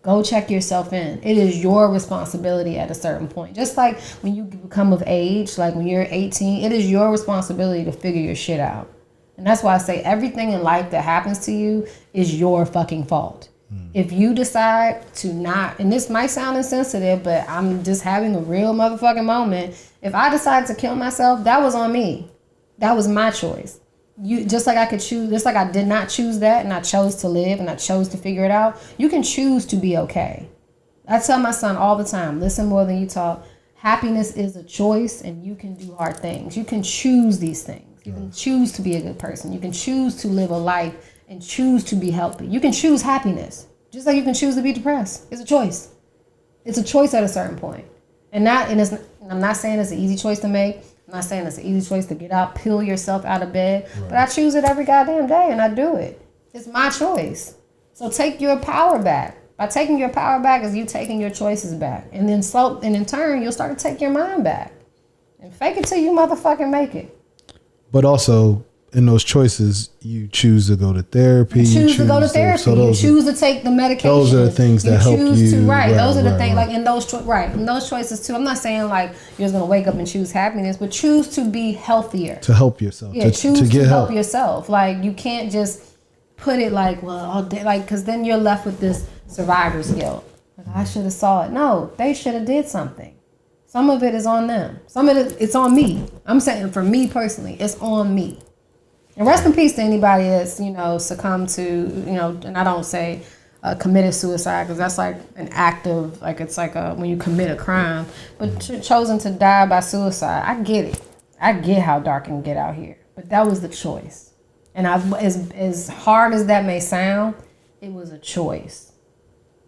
Go check yourself in. It is your responsibility at a certain point. Just like when you become of age, like when you're 18, it is your responsibility to figure your shit out. And that's why I say everything in life that happens to you is your fucking fault. If you decide to not, and this might sound insensitive, but I'm just having a real motherfucking moment. If I decided to kill myself, that was on me. That was my choice. Just like I could choose, just like I did not choose that and I chose to live and I chose to figure it out, you can choose to be okay. I tell my son all the time, listen more than you talk. Happiness is a choice and you can do hard things. You can choose these things. You can choose to be a good person. You can choose to live a life and choose to be healthy. You can choose happiness. Just like you can choose to be depressed. It's a choice. It's a choice at a certain point. I'm not saying it's an easy choice to make. I'm not saying it's an easy choice to get out, peel yourself out of bed. Right. But I choose it every goddamn day and I do it. It's my choice. So take your power back. By taking your power back is you taking your choices back. And then in turn, you'll start to take your mind back. And fake it till you motherfucking make it. But also, in those choices, you choose to go to therapy. You choose to go to therapy. You choose to take the medication. Those are the things that help you. Those are the things. Like in those choices too. I'm not saying like you're just gonna wake up and choose happiness, but choose to be healthier. To help yourself. Yeah, choose to help yourself. Like you can't just put it like, well, all day, like, because then you're left with this survivor's guilt. Like I should have saw it. No, they should have did something. Some of it is on them. Some of it's on me. I'm saying for me personally, it's on me. And rest in peace to anybody that's, succumbed to, and I don't say committed suicide because that's like an act of, like, it's like when you commit a crime, but chosen to die by suicide. I get it. I get how dark it can get out here. But that was the choice. And as hard as that may sound, it was a choice.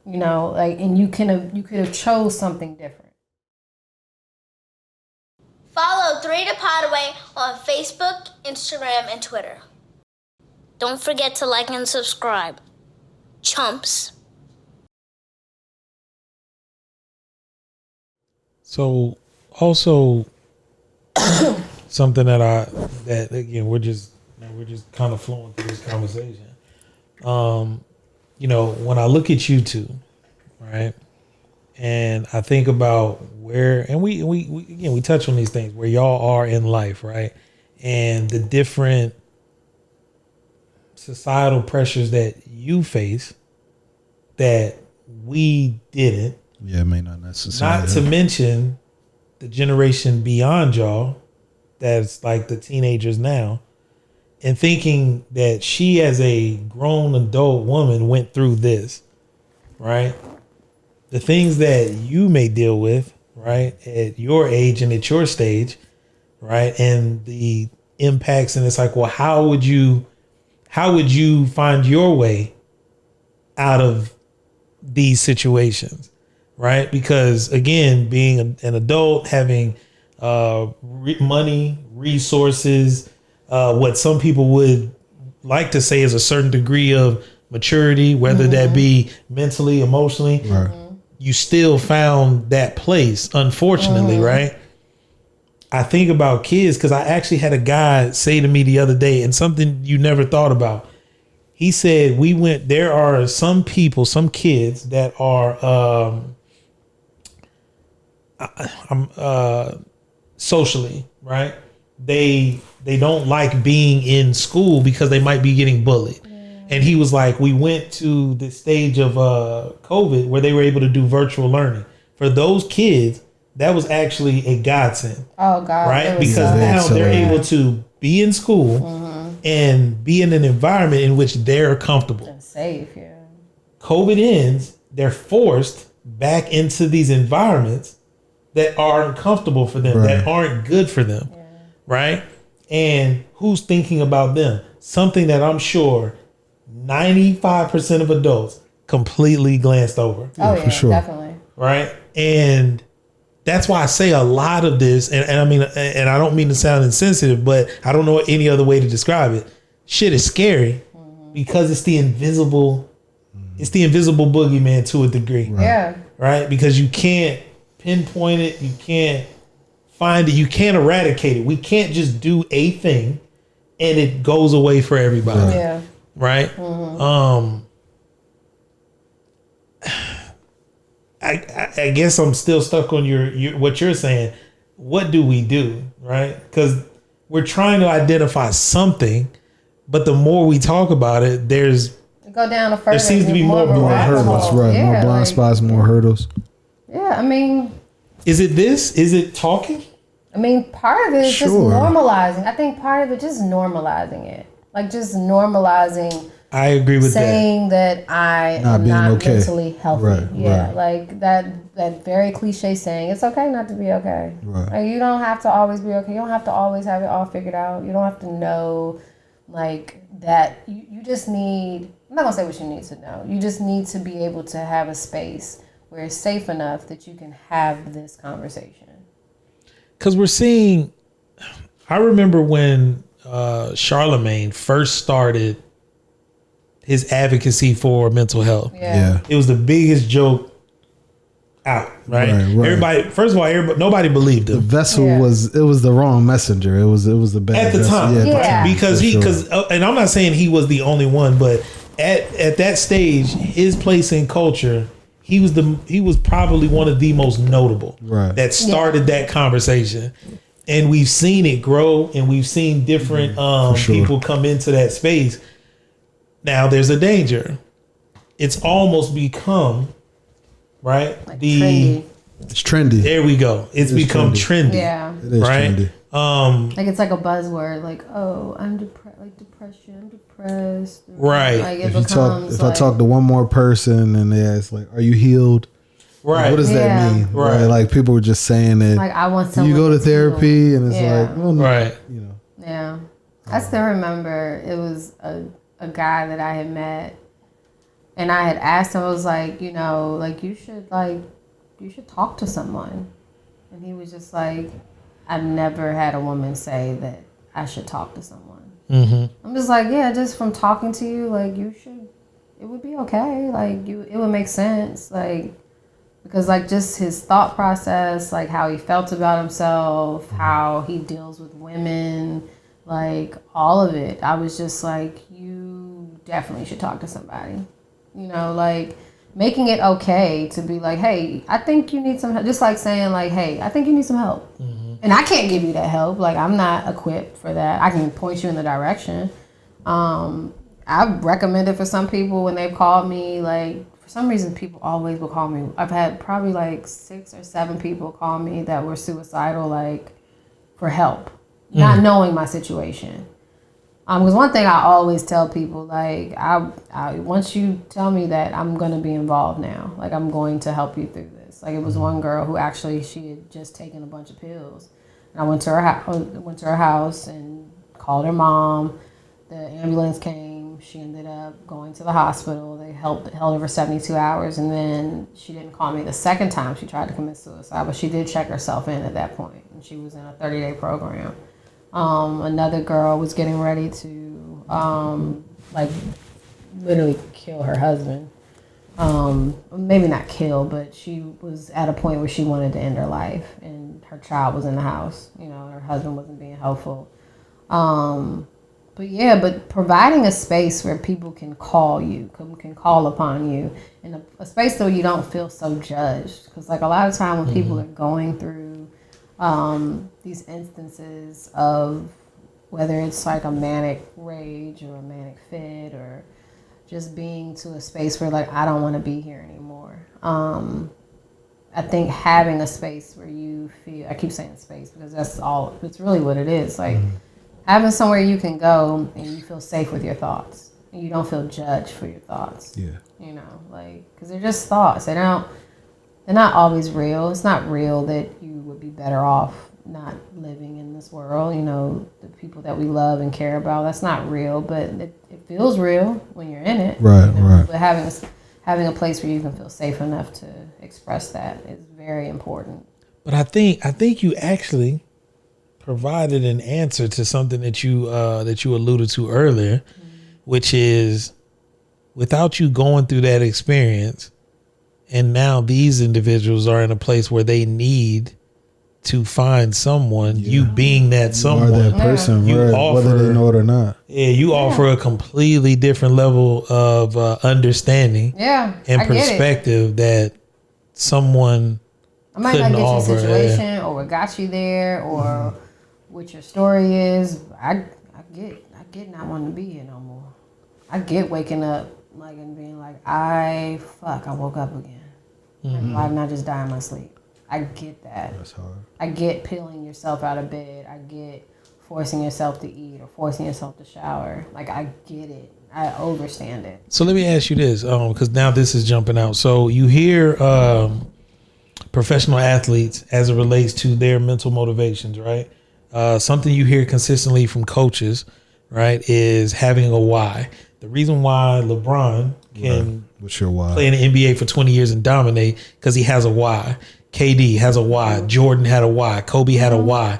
And you could have chose something different. Follow 3 to Podaway on Facebook, Instagram, and Twitter. Don't forget to like and subscribe. Chumps. So, also, something that again, we're just kind of flowing through this conversation. When I look at you two, right? And I think about where, and we touch on these things where y'all are in life, right? And the different societal pressures that you face that we didn't. Yeah, it may not necessarily. Not to mention the generation beyond y'all, that's like the teenagers now, and thinking that she, as a grown adult woman, went through this, right? The things that you may deal with, right, at your age and at your stage, right, and the impacts, and it's like, well, how would you find your way out of these situations, right? Because again, being an adult, having money, resources, what some people would like to say is a certain degree of maturity, whether that be mentally, emotionally, you still found that place, unfortunately, right? I think about kids because I actually had a guy say to me the other day, and something you never thought about. He said, there are some people, some kids that are socially, right? They don't like being in school because they might be getting bullied. And he was like, we went to the stage of COVID where they were able to do virtual learning. For those kids, that was actually a godsend. Oh, God. Right? Because now they're able to be in school and be in an environment in which they're comfortable. And safe, yeah. COVID ends, they're forced back into these environments that aren't comfortable for them, that aren't good for them. Yeah. Right? And who's thinking about them? Something that I'm sure 95% of adults completely glanced over. Oh, yeah, for sure. Definitely. Right? And that's why I say a lot of this, and I mean, and I don't mean to sound insensitive, but I don't know any other way to describe it. Shit is scary because it's the invisible boogeyman to a degree. Right. Yeah. Right? Because you can't pinpoint it, you can't find it, you can't eradicate it. We can't just do a thing and it goes away for everybody. Yeah. Right? I guess I'm still stuck on your what you're saying. What do we do, right? Because we're trying to identify something, but the more we talk about it, there seems to be more hurdles, right? Yeah, more blind spots, more hurdles. Yeah, I mean, is it this? Is it talking? I mean, part of it is just normalizing. I think part of it just normalizing it, like just normalizing. I agree with saying that I am not mentally healthy. Right, yeah, like that very cliche saying, it's okay not to be okay. Right. Like, you don't have to always be okay. You don't have to always have it all figured out. You don't have to know like that. You just need, I'm not gonna say what you need to know. You just need to be able to have a space where it's safe enough that you can have this conversation. Because we're seeing, I remember when Charlemagne first started his advocacy for mental health. Yeah. It was the biggest joke out, right? Everybody, first of all, nobody believed him. The vessel was the wrong messenger. It was the bad at the time. Because and I'm not saying he was the only one, but at that stage, his place in culture, he was probably one of the most notable that started that conversation. And we've seen it grow, and we've seen different people come into that space. Now there's a danger. It's almost become like trendy. It's trendy. There we go. It's become trendy. Yeah, it is trendy. Like it's like a buzzword. Like, oh, I'm depressed. Like depression. I'm depressed. Right. Like if I talk to one more person and they ask like, "Are you healed?" Right. Like, what does that mean? Right. Like people were just saying it. Like I want someone. You go to therapy and it's like, well, right. You know. Yeah. I still remember it was a guy that I had met, and I had asked him, I was like, you know, like you should talk to someone. And he was just like, I've never had a woman say that I should talk to someone. I'm just like, yeah, just from talking to you, like it would be okay. Like it would make sense. Like, because like just his thought process, like how he felt about himself, how he deals with women, like all of it. I was just like, you definitely should talk to somebody. You know, like making it okay to be like, hey, I think you need some help. Just like saying like, hey, I think you need some help. And I can't give you that help. Like I'm not equipped for that. I can point you in the direction. I've recommended for some people when they've called me, like for some reason people always will call me. I've had probably like 6 or 7 people call me that were suicidal, like for help. Not knowing my situation. Because one thing I always tell people, like, I once you tell me that, I'm going to be involved now. Like, I'm going to help you through this. Like, it was one girl who actually, she had just taken a bunch of pills. And I went to her house and called her mom. The ambulance came. She ended up going to the hospital. They held her for 72 hours. And then she didn't call me the second time she tried to commit suicide. But she did check herself in at that point. And she was in a 30-day program. Another girl was getting ready to like literally kill her husband. Maybe not kill, but she was at a point where she wanted to end her life, and her child was in the house. You know, her husband wasn't being helpful. But providing a space where people can call you, can call upon you, and a space where you don't feel so judged. Because like a lot of time when people are going through these instances of whether it's like a manic rage or a manic fit or just being to a space where like I don't want to be here anymore. I think having a space where you feel, I keep saying space because it's really what it is. Like having somewhere you can go and you feel safe with your thoughts and you don't feel judged for your thoughts. Yeah. You know, like, because they're just thoughts. They're not always real. It's not real that you would be better off not living in this world. You know, the people that we love and care about, that's not real, but it feels real when you're in it. Right, you know? right. But having a place where you can feel safe enough to express that is very important. But I think you actually provided an answer to something that you alluded to earlier, which is without you going through that experience, and now these individuals are in a place where they need to find someone. You being that someone, or that person, you right, offer, whether they know it or not. Yeah, you offer a completely different level of understanding, and perspective that someone I might not get offer, your situation or what got you there or what your story is. I get not wanting to be here no more. I get waking up like and being like, I woke up again. Like, why didn't I just die in my sleep? I get that. That's hard. I get peeling yourself out of bed. I get forcing yourself to eat or forcing yourself to shower. Like, I get it. I understand it. So let me ask you this, because now this is jumping out. So you hear professional athletes as it relates to their mental motivations, right? Something you hear consistently from coaches, right, is having a why. The reason why LeBron can What's your why? play in the NBA for 20 years and dominate because he has a why. KD has a why. Jordan had a why. Kobe had a why.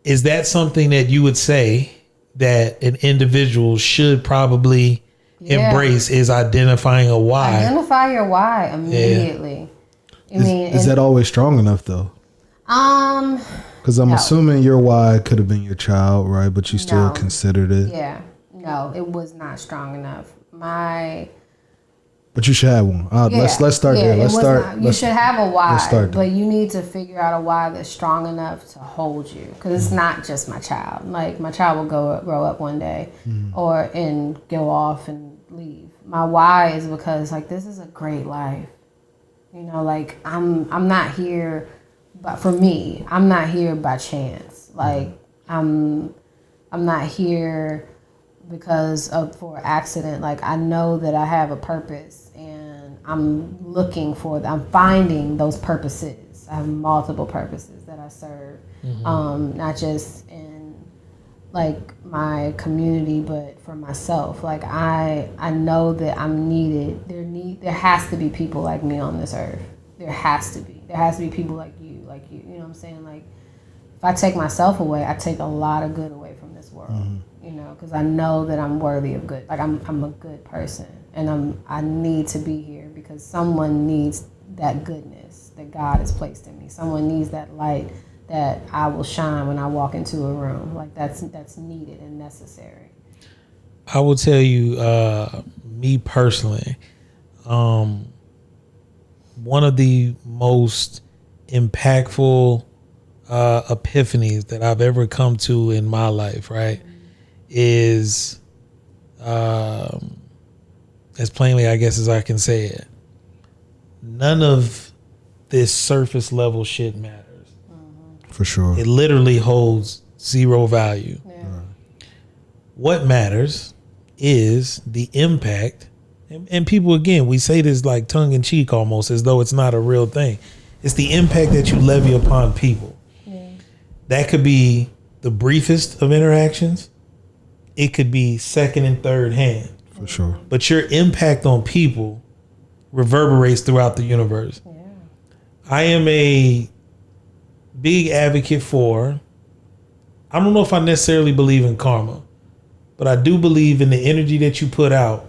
Is that something that you would say that an individual should probably embrace, is identifying a why? Identify your why immediately. Yeah. Is that always strong enough though? Because I'm assuming your why could have been your child, right? But you still considered it. Yeah. No, it was not strong enough. But you should have one. Let's start there. You should have a why, but you need to figure out a why that's strong enough to hold you. Because it's not just my child. Like, my child will grow up one day and go off and leave. My why is because, like, this is a great life. You know, like, I'm not here, but for me, I'm not here by chance. Like, I'm not here because for accident. Like, I know that I have a purpose and I'm finding those purposes. I have multiple purposes that I serve, not just in like my community, but for myself. Like, I know that I'm needed. There has to be people like me on this earth. There has to be people like you, you know what I'm saying? Like, if I take myself away, I take a lot of good away from this world. You know, because I know that I'm worthy of good. Like, I'm a good person, and I need to be here because someone needs that goodness that God has placed in me. Someone needs that light that I will shine when I walk into a room. Like, that's needed and necessary. I will tell you, me personally, one of the most impactful epiphanies that I've ever come to in my life, right, is as plainly, I guess, as I can say it, none of this surface level shit matters. For sure. It literally holds zero value. Yeah. What matters is the impact. And people, again, we say this like tongue in cheek almost, as though it's not a real thing. It's the impact that you levy upon people. Yeah. That could be the briefest of interactions. It could be second and third hand. For sure. But your impact on people reverberates throughout the universe. Yeah. I am a big advocate for, I don't know if I necessarily believe in karma, but I do believe in the energy that you put out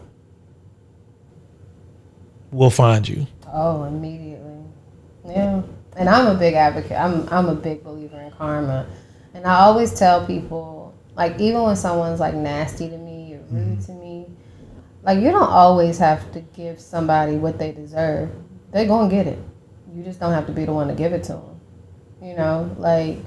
will find you. Oh, immediately. Yeah. And I'm a big advocate. I'm a big believer in karma. And I always tell people, like, even when someone's like nasty to me or rude to me, like, you don't always have to give somebody what they deserve. They're going to get it. You just don't have to be the one to give it to them. You know, like,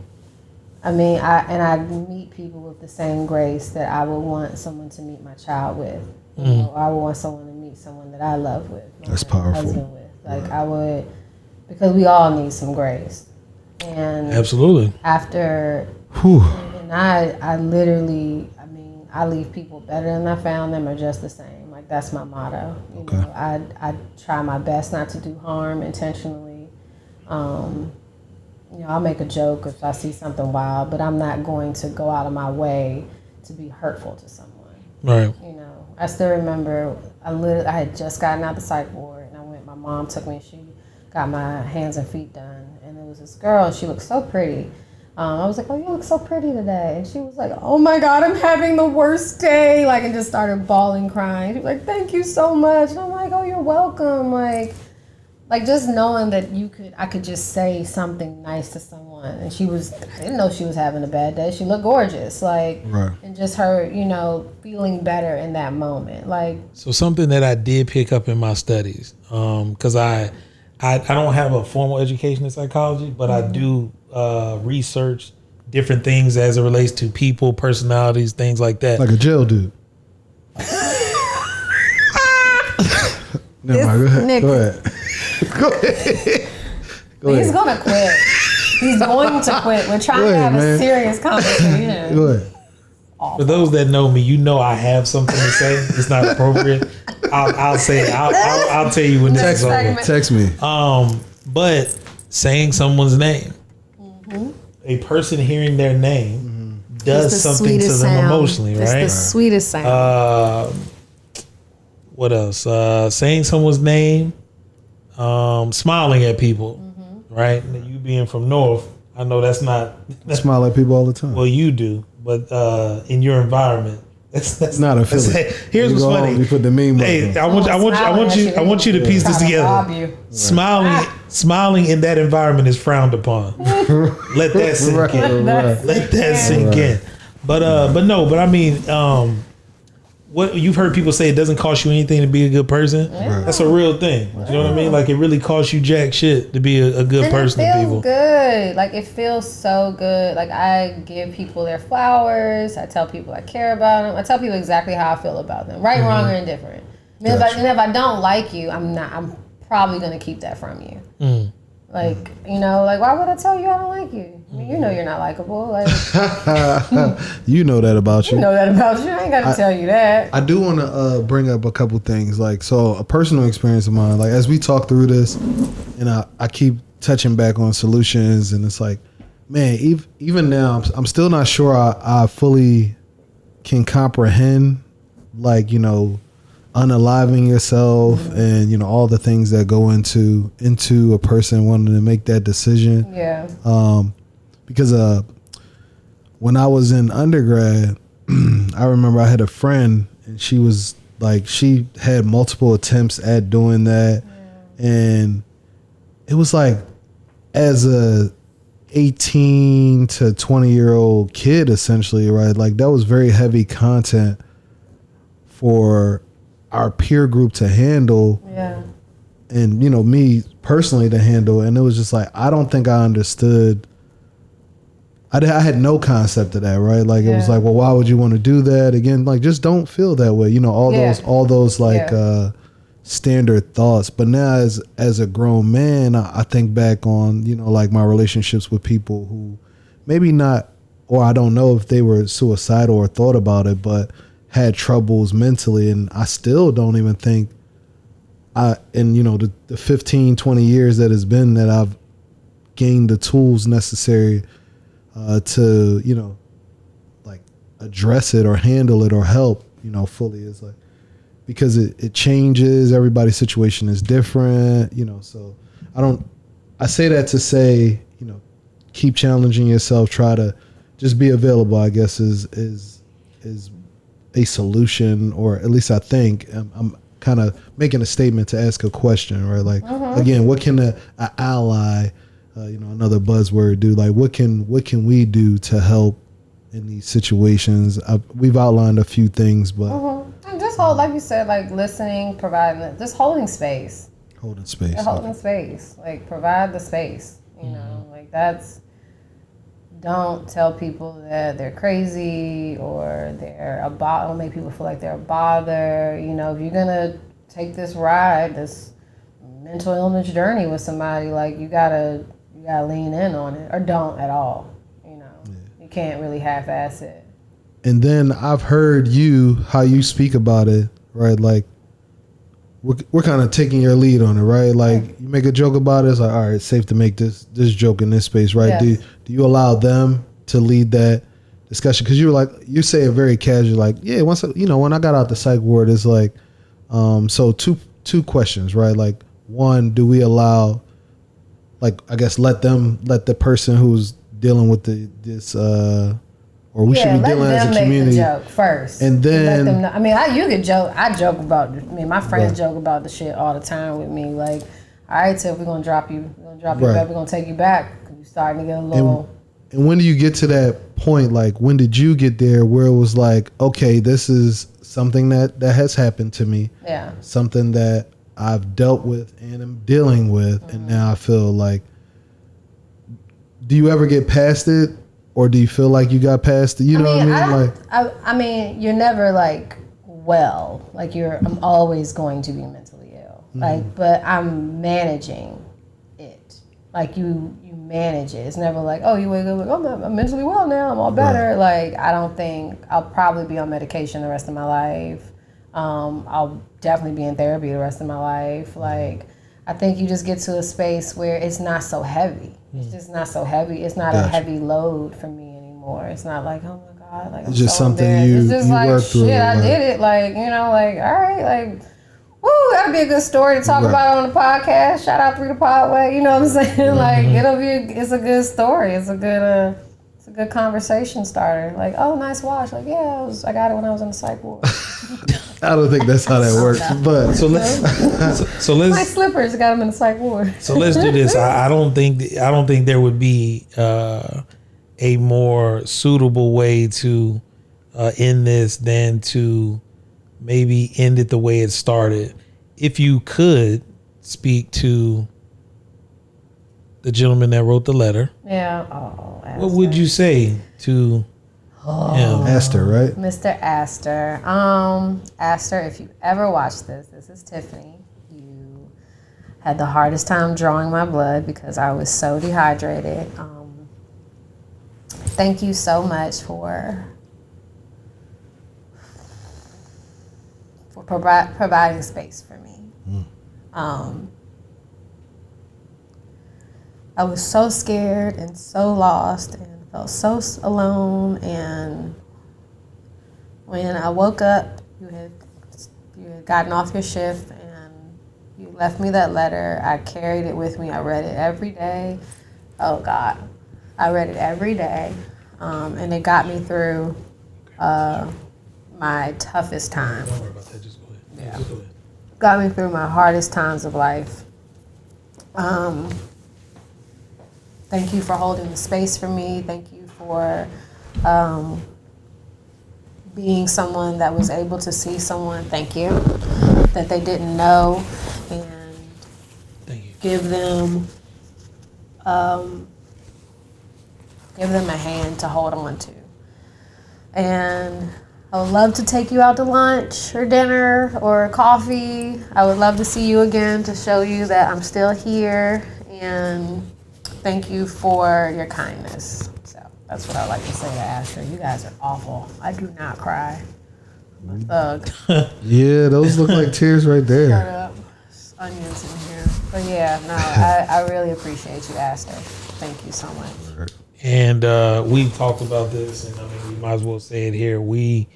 I mean, I meet people with the same grace that I would want someone to meet my child with. You know, I would want someone to meet someone that I love with. That's powerful. Husband with. Like, I would, because we all need some grace. And absolutely. After, and I literally, I mean, I leave people better than I found them or just the same. Like, that's my motto. You know, I try my best not to do harm intentionally. You know, I'll make a joke if I see something wild, but I'm not going to go out of my way to be hurtful to someone. Right. You know, I still remember I had just gotten out the psych ward, and my mom took me, and she got my hands and feet done, and there was this girl, and she looked so pretty. I was like, oh, you look so pretty today. And she was like, oh my God, I'm having the worst day. Like, and just started bawling, crying. She was like, thank you so much. And I'm like, oh, you're welcome. Like just knowing that I could just say something nice to someone. And I didn't know she was having a bad day. She looked gorgeous. Like, right. And just her, you know, feeling better in that moment. Like, so something that I did pick up in my studies, because I don't have a formal education in psychology, but I do research different things as it relates to people, personalities, things like that. Like a jail dude. No, go ahead. Nick, go ahead. He's gonna quit. He's going to quit. We're trying to have a serious conversation. Go ahead. For those that know me, you know I have something to say. It's not appropriate. I'll say it. I'll tell you when this is over. Text me. But saying someone's name, a person hearing their name does something to them emotionally, right? It's the sweetest sound. What else? Saying someone's name, smiling at people, right? You being from North, I know that's not. I smile at people all the time. Well, you do, but in your environment, that's not a feeling. Here's what's funny. You put the meme. Hey, I want you to piece this together. Smiling in that environment is frowned upon. Let that sink in. Let that sink in. But I mean, what you've heard people say, it doesn't cost you anything to be a good person. Yeah. That's a real thing. You know what I mean? Like, it really costs you jack shit to be a good person to people. It feels good. Like, it feels so good. Like, I give people their flowers. I tell people I care about them. I tell people exactly how I feel about them, right, wrong, or indifferent. And if I don't like you, I'm probably gonna keep that from you. Like, you know, like, why would I tell you I don't like you? I mean, you know you're not likable. Like, you know that about you. You know that about you. I ain't got to tell you that. I do want to bring up a couple things. Like, so a personal experience of mine, like, as we talk through this, and I keep touching back on solutions, and it's like, man, even now, I'm still not sure I fully can comprehend, like, you know, unaliving yourself and, you know, all the things that go into a person wanting to make that decision. Yeah. Because when I was in undergrad, I remember I had a friend, and she was like, she had multiple attempts at doing that. Yeah. And it was like, as a 18 to 20-year-old kid, essentially, right? Like, that was very heavy content for our peer group to handle. Yeah. And, you know, me personally to handle. And it was just like, I don't think I understood. I had no concept of that, right? Like, it was like, well, why would you want to do that? Again, like, just don't feel that way. You know, all those like standard thoughts. But now as a grown man, I think back on, you know, like, my relationships with people who maybe not, or I don't know if they were suicidal or thought about it, but had troubles mentally. And I still don't even think in, you know, the 15, 20 years that it's been, that I've gained the tools necessary to, you know, like, address it or handle it or help, you know, fully. Is like, because it changes. Everybody's situation is different, you know. So I say that to say, you know, keep challenging yourself. Try to just be available, I guess, is a solution, or at least I think. I'm kind of making a statement to ask a question, right? Like, again, what can a ally, another buzzword, do? Like, what can we do to help in these situations? We've outlined a few things, but and just hold, like you said, like listening, providing, just holding space. Holding space. Like, provide the space. You know, like that's. Don't tell people that they're crazy or they're a bother. Don't make people feel like they're a bother. You know, if you're gonna take this ride, this mental illness journey with somebody, like you gotta lean in on it, or don't at all. You know, you can't really half-ass it. And then I've heard how you speak about it, right? Like we're kind of taking your lead on it, right? Like you make a joke about it, it's like, all right, it's safe to make this joke in this space, right? Yes. Do you allow them to lead that discussion? Because you say it very casual, like, yeah, when I got out the psych ward, it's like, so two questions, right? Like, one, do we allow, like, I guess let the person who's dealing with this or we should be dealing as a community. Let them make the joke first, and then let them know. I mean, you could joke. I joke about. My friends joke about the shit all the time with me. Like, all right, Tiff, we're gonna drop you. We're gonna drop you back. We're gonna take you back because you're starting to get a little. And when do you get to that point? Like, when did you get there where it was like, okay, this is something that has happened to me. Yeah. Something that I've dealt with and am dealing with, and now I feel like. Do you ever get past it? Or do you feel like you got past it? You know what I mean? I mean, you're never like well. Like I'm always going to be mentally ill. Like, but I'm managing it. Like you manage it. It's never like, oh, you wake up like, oh, I'm mentally well now. I'm all better. Right. Like, I don't think I'll probably be on medication the rest of my life. I'll definitely be in therapy the rest of my life. Like, I think you just get to a space where it's not so heavy. It's just not so heavy. It's not a heavy load for me anymore. It's not like, oh my God, like, it's just something it's just like, work through. Shit, I did it. Like, like, all right, like, woo, that'd be a good story to talk about on the podcast. Shout out Through the Podway. You know what I'm saying? Like, it's a good story. It's a good conversation starter. Like, oh, nice watch. Like, yeah, I got it when I was in the psych ward. I don't think that's how that works. But so let's my slippers got them in the psych ward. So let's do this. I don't think there would be a more suitable way to end this than to maybe end it the way it started. If you could speak to the gentleman that wrote the letter, what would you say to him? Astor, right? Mr. Astor. Astor, if you ever watch this is Tiffany. You had the hardest time drawing my blood because I was so dehydrated. Thank you so much for providing space for me. I was so scared and so lost and felt so alone, and when I woke up, you had gotten off your shift and you left me that letter. I carried it with me. I read it every day. Oh God, I read it every day, and it got me through my toughest time. Don't worry about that. Just go ahead. Yeah. Just go ahead. Got me through my hardest times of life. Thank you for holding the space for me. Thank you for being someone that was able to see someone, thank you, that they didn't know, and give them a hand to hold on to. And I would love to take you out to lunch or dinner or coffee. I would love to see you again to show you that I'm still here, and thank you for your kindness. So that's what I like to say to Asher. You guys are awful. I do not cry. I'm a thug. Yeah, those look like tears right there. Shut up. There's onions in here. But yeah, no, I really appreciate you, Asher. Thank you so much. And we talked about this, and I mean, we might as well say it here. We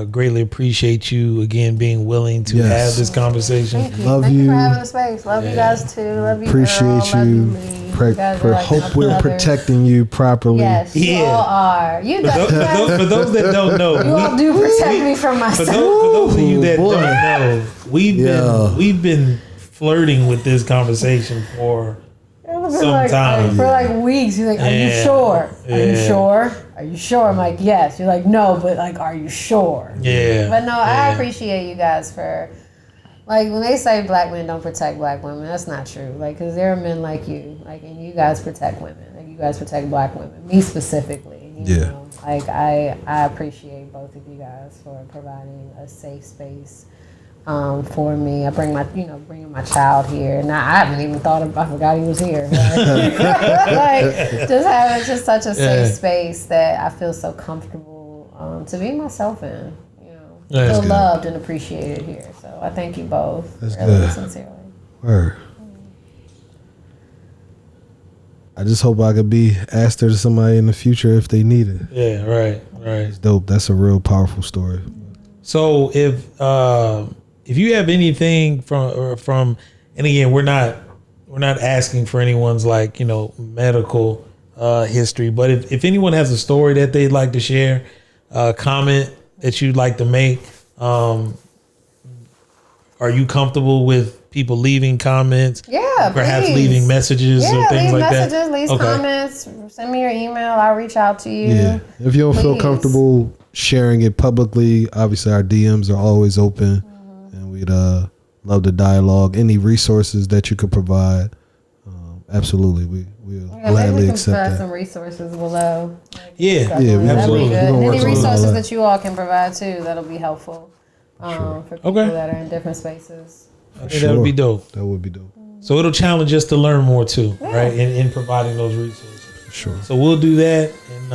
greatly appreciate you again being willing to have this conversation. Thank you. Thank you for having the space. Love you guys too. Love you. Appreciate Earl. you. Love you, Lee. Hope we're protecting you properly. Yes, you all are. For those that don't know, you all do protect me from myself. For those of you that don't know, we've been flirting with this conversation for some time. For like weeks. You're like, are you sure? Are you sure? Are you sure? I'm like, yes. You're like, no, but like, are you sure? Yeah. But no, I appreciate you guys for, like, when they say black men don't protect black women, that's not true. Like, because there are men like you, like, and you guys protect women. Like, you guys protect black women. Me specifically. You know? Like, I appreciate both of you guys for providing a safe space for me. I bring bringing my child here. Now I haven't even I forgot he was here. Like just having just such a safe space that I feel so comfortable to be myself in. Feel loved and appreciated here. So I thank you both. That's really good. Sincerely. Word. I just hope I could be asked her to somebody in the future if they need it. Yeah, right. It's dope. That's a real powerful story. So if you have anything from, and again, we're not asking for anyone's medical history, but if anyone has a story that they'd like to share, comment that you'd like to make, are you comfortable with people leaving comments? Yeah, perhaps please. Leaving messages or things like that. Leave comments. Send me your email. I'll reach out to you. Yeah, if you don't feel comfortable sharing it publicly, obviously our DMs are always open, and we'd love the dialogue. Any resources that you could provide, absolutely, we'll gladly accept that. Some resources below. Absolutely. Any resources that you all can provide too, that'll be helpful for people that are in different spaces. I think that would be dope. That would be dope. So it'll challenge us to learn more too, right? In providing those resources. Sure. So we'll do that, and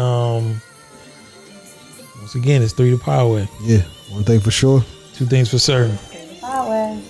once again, it's 3 to Power Way. Yeah, one thing for sure. 2 things for certain. 3 to Power Way.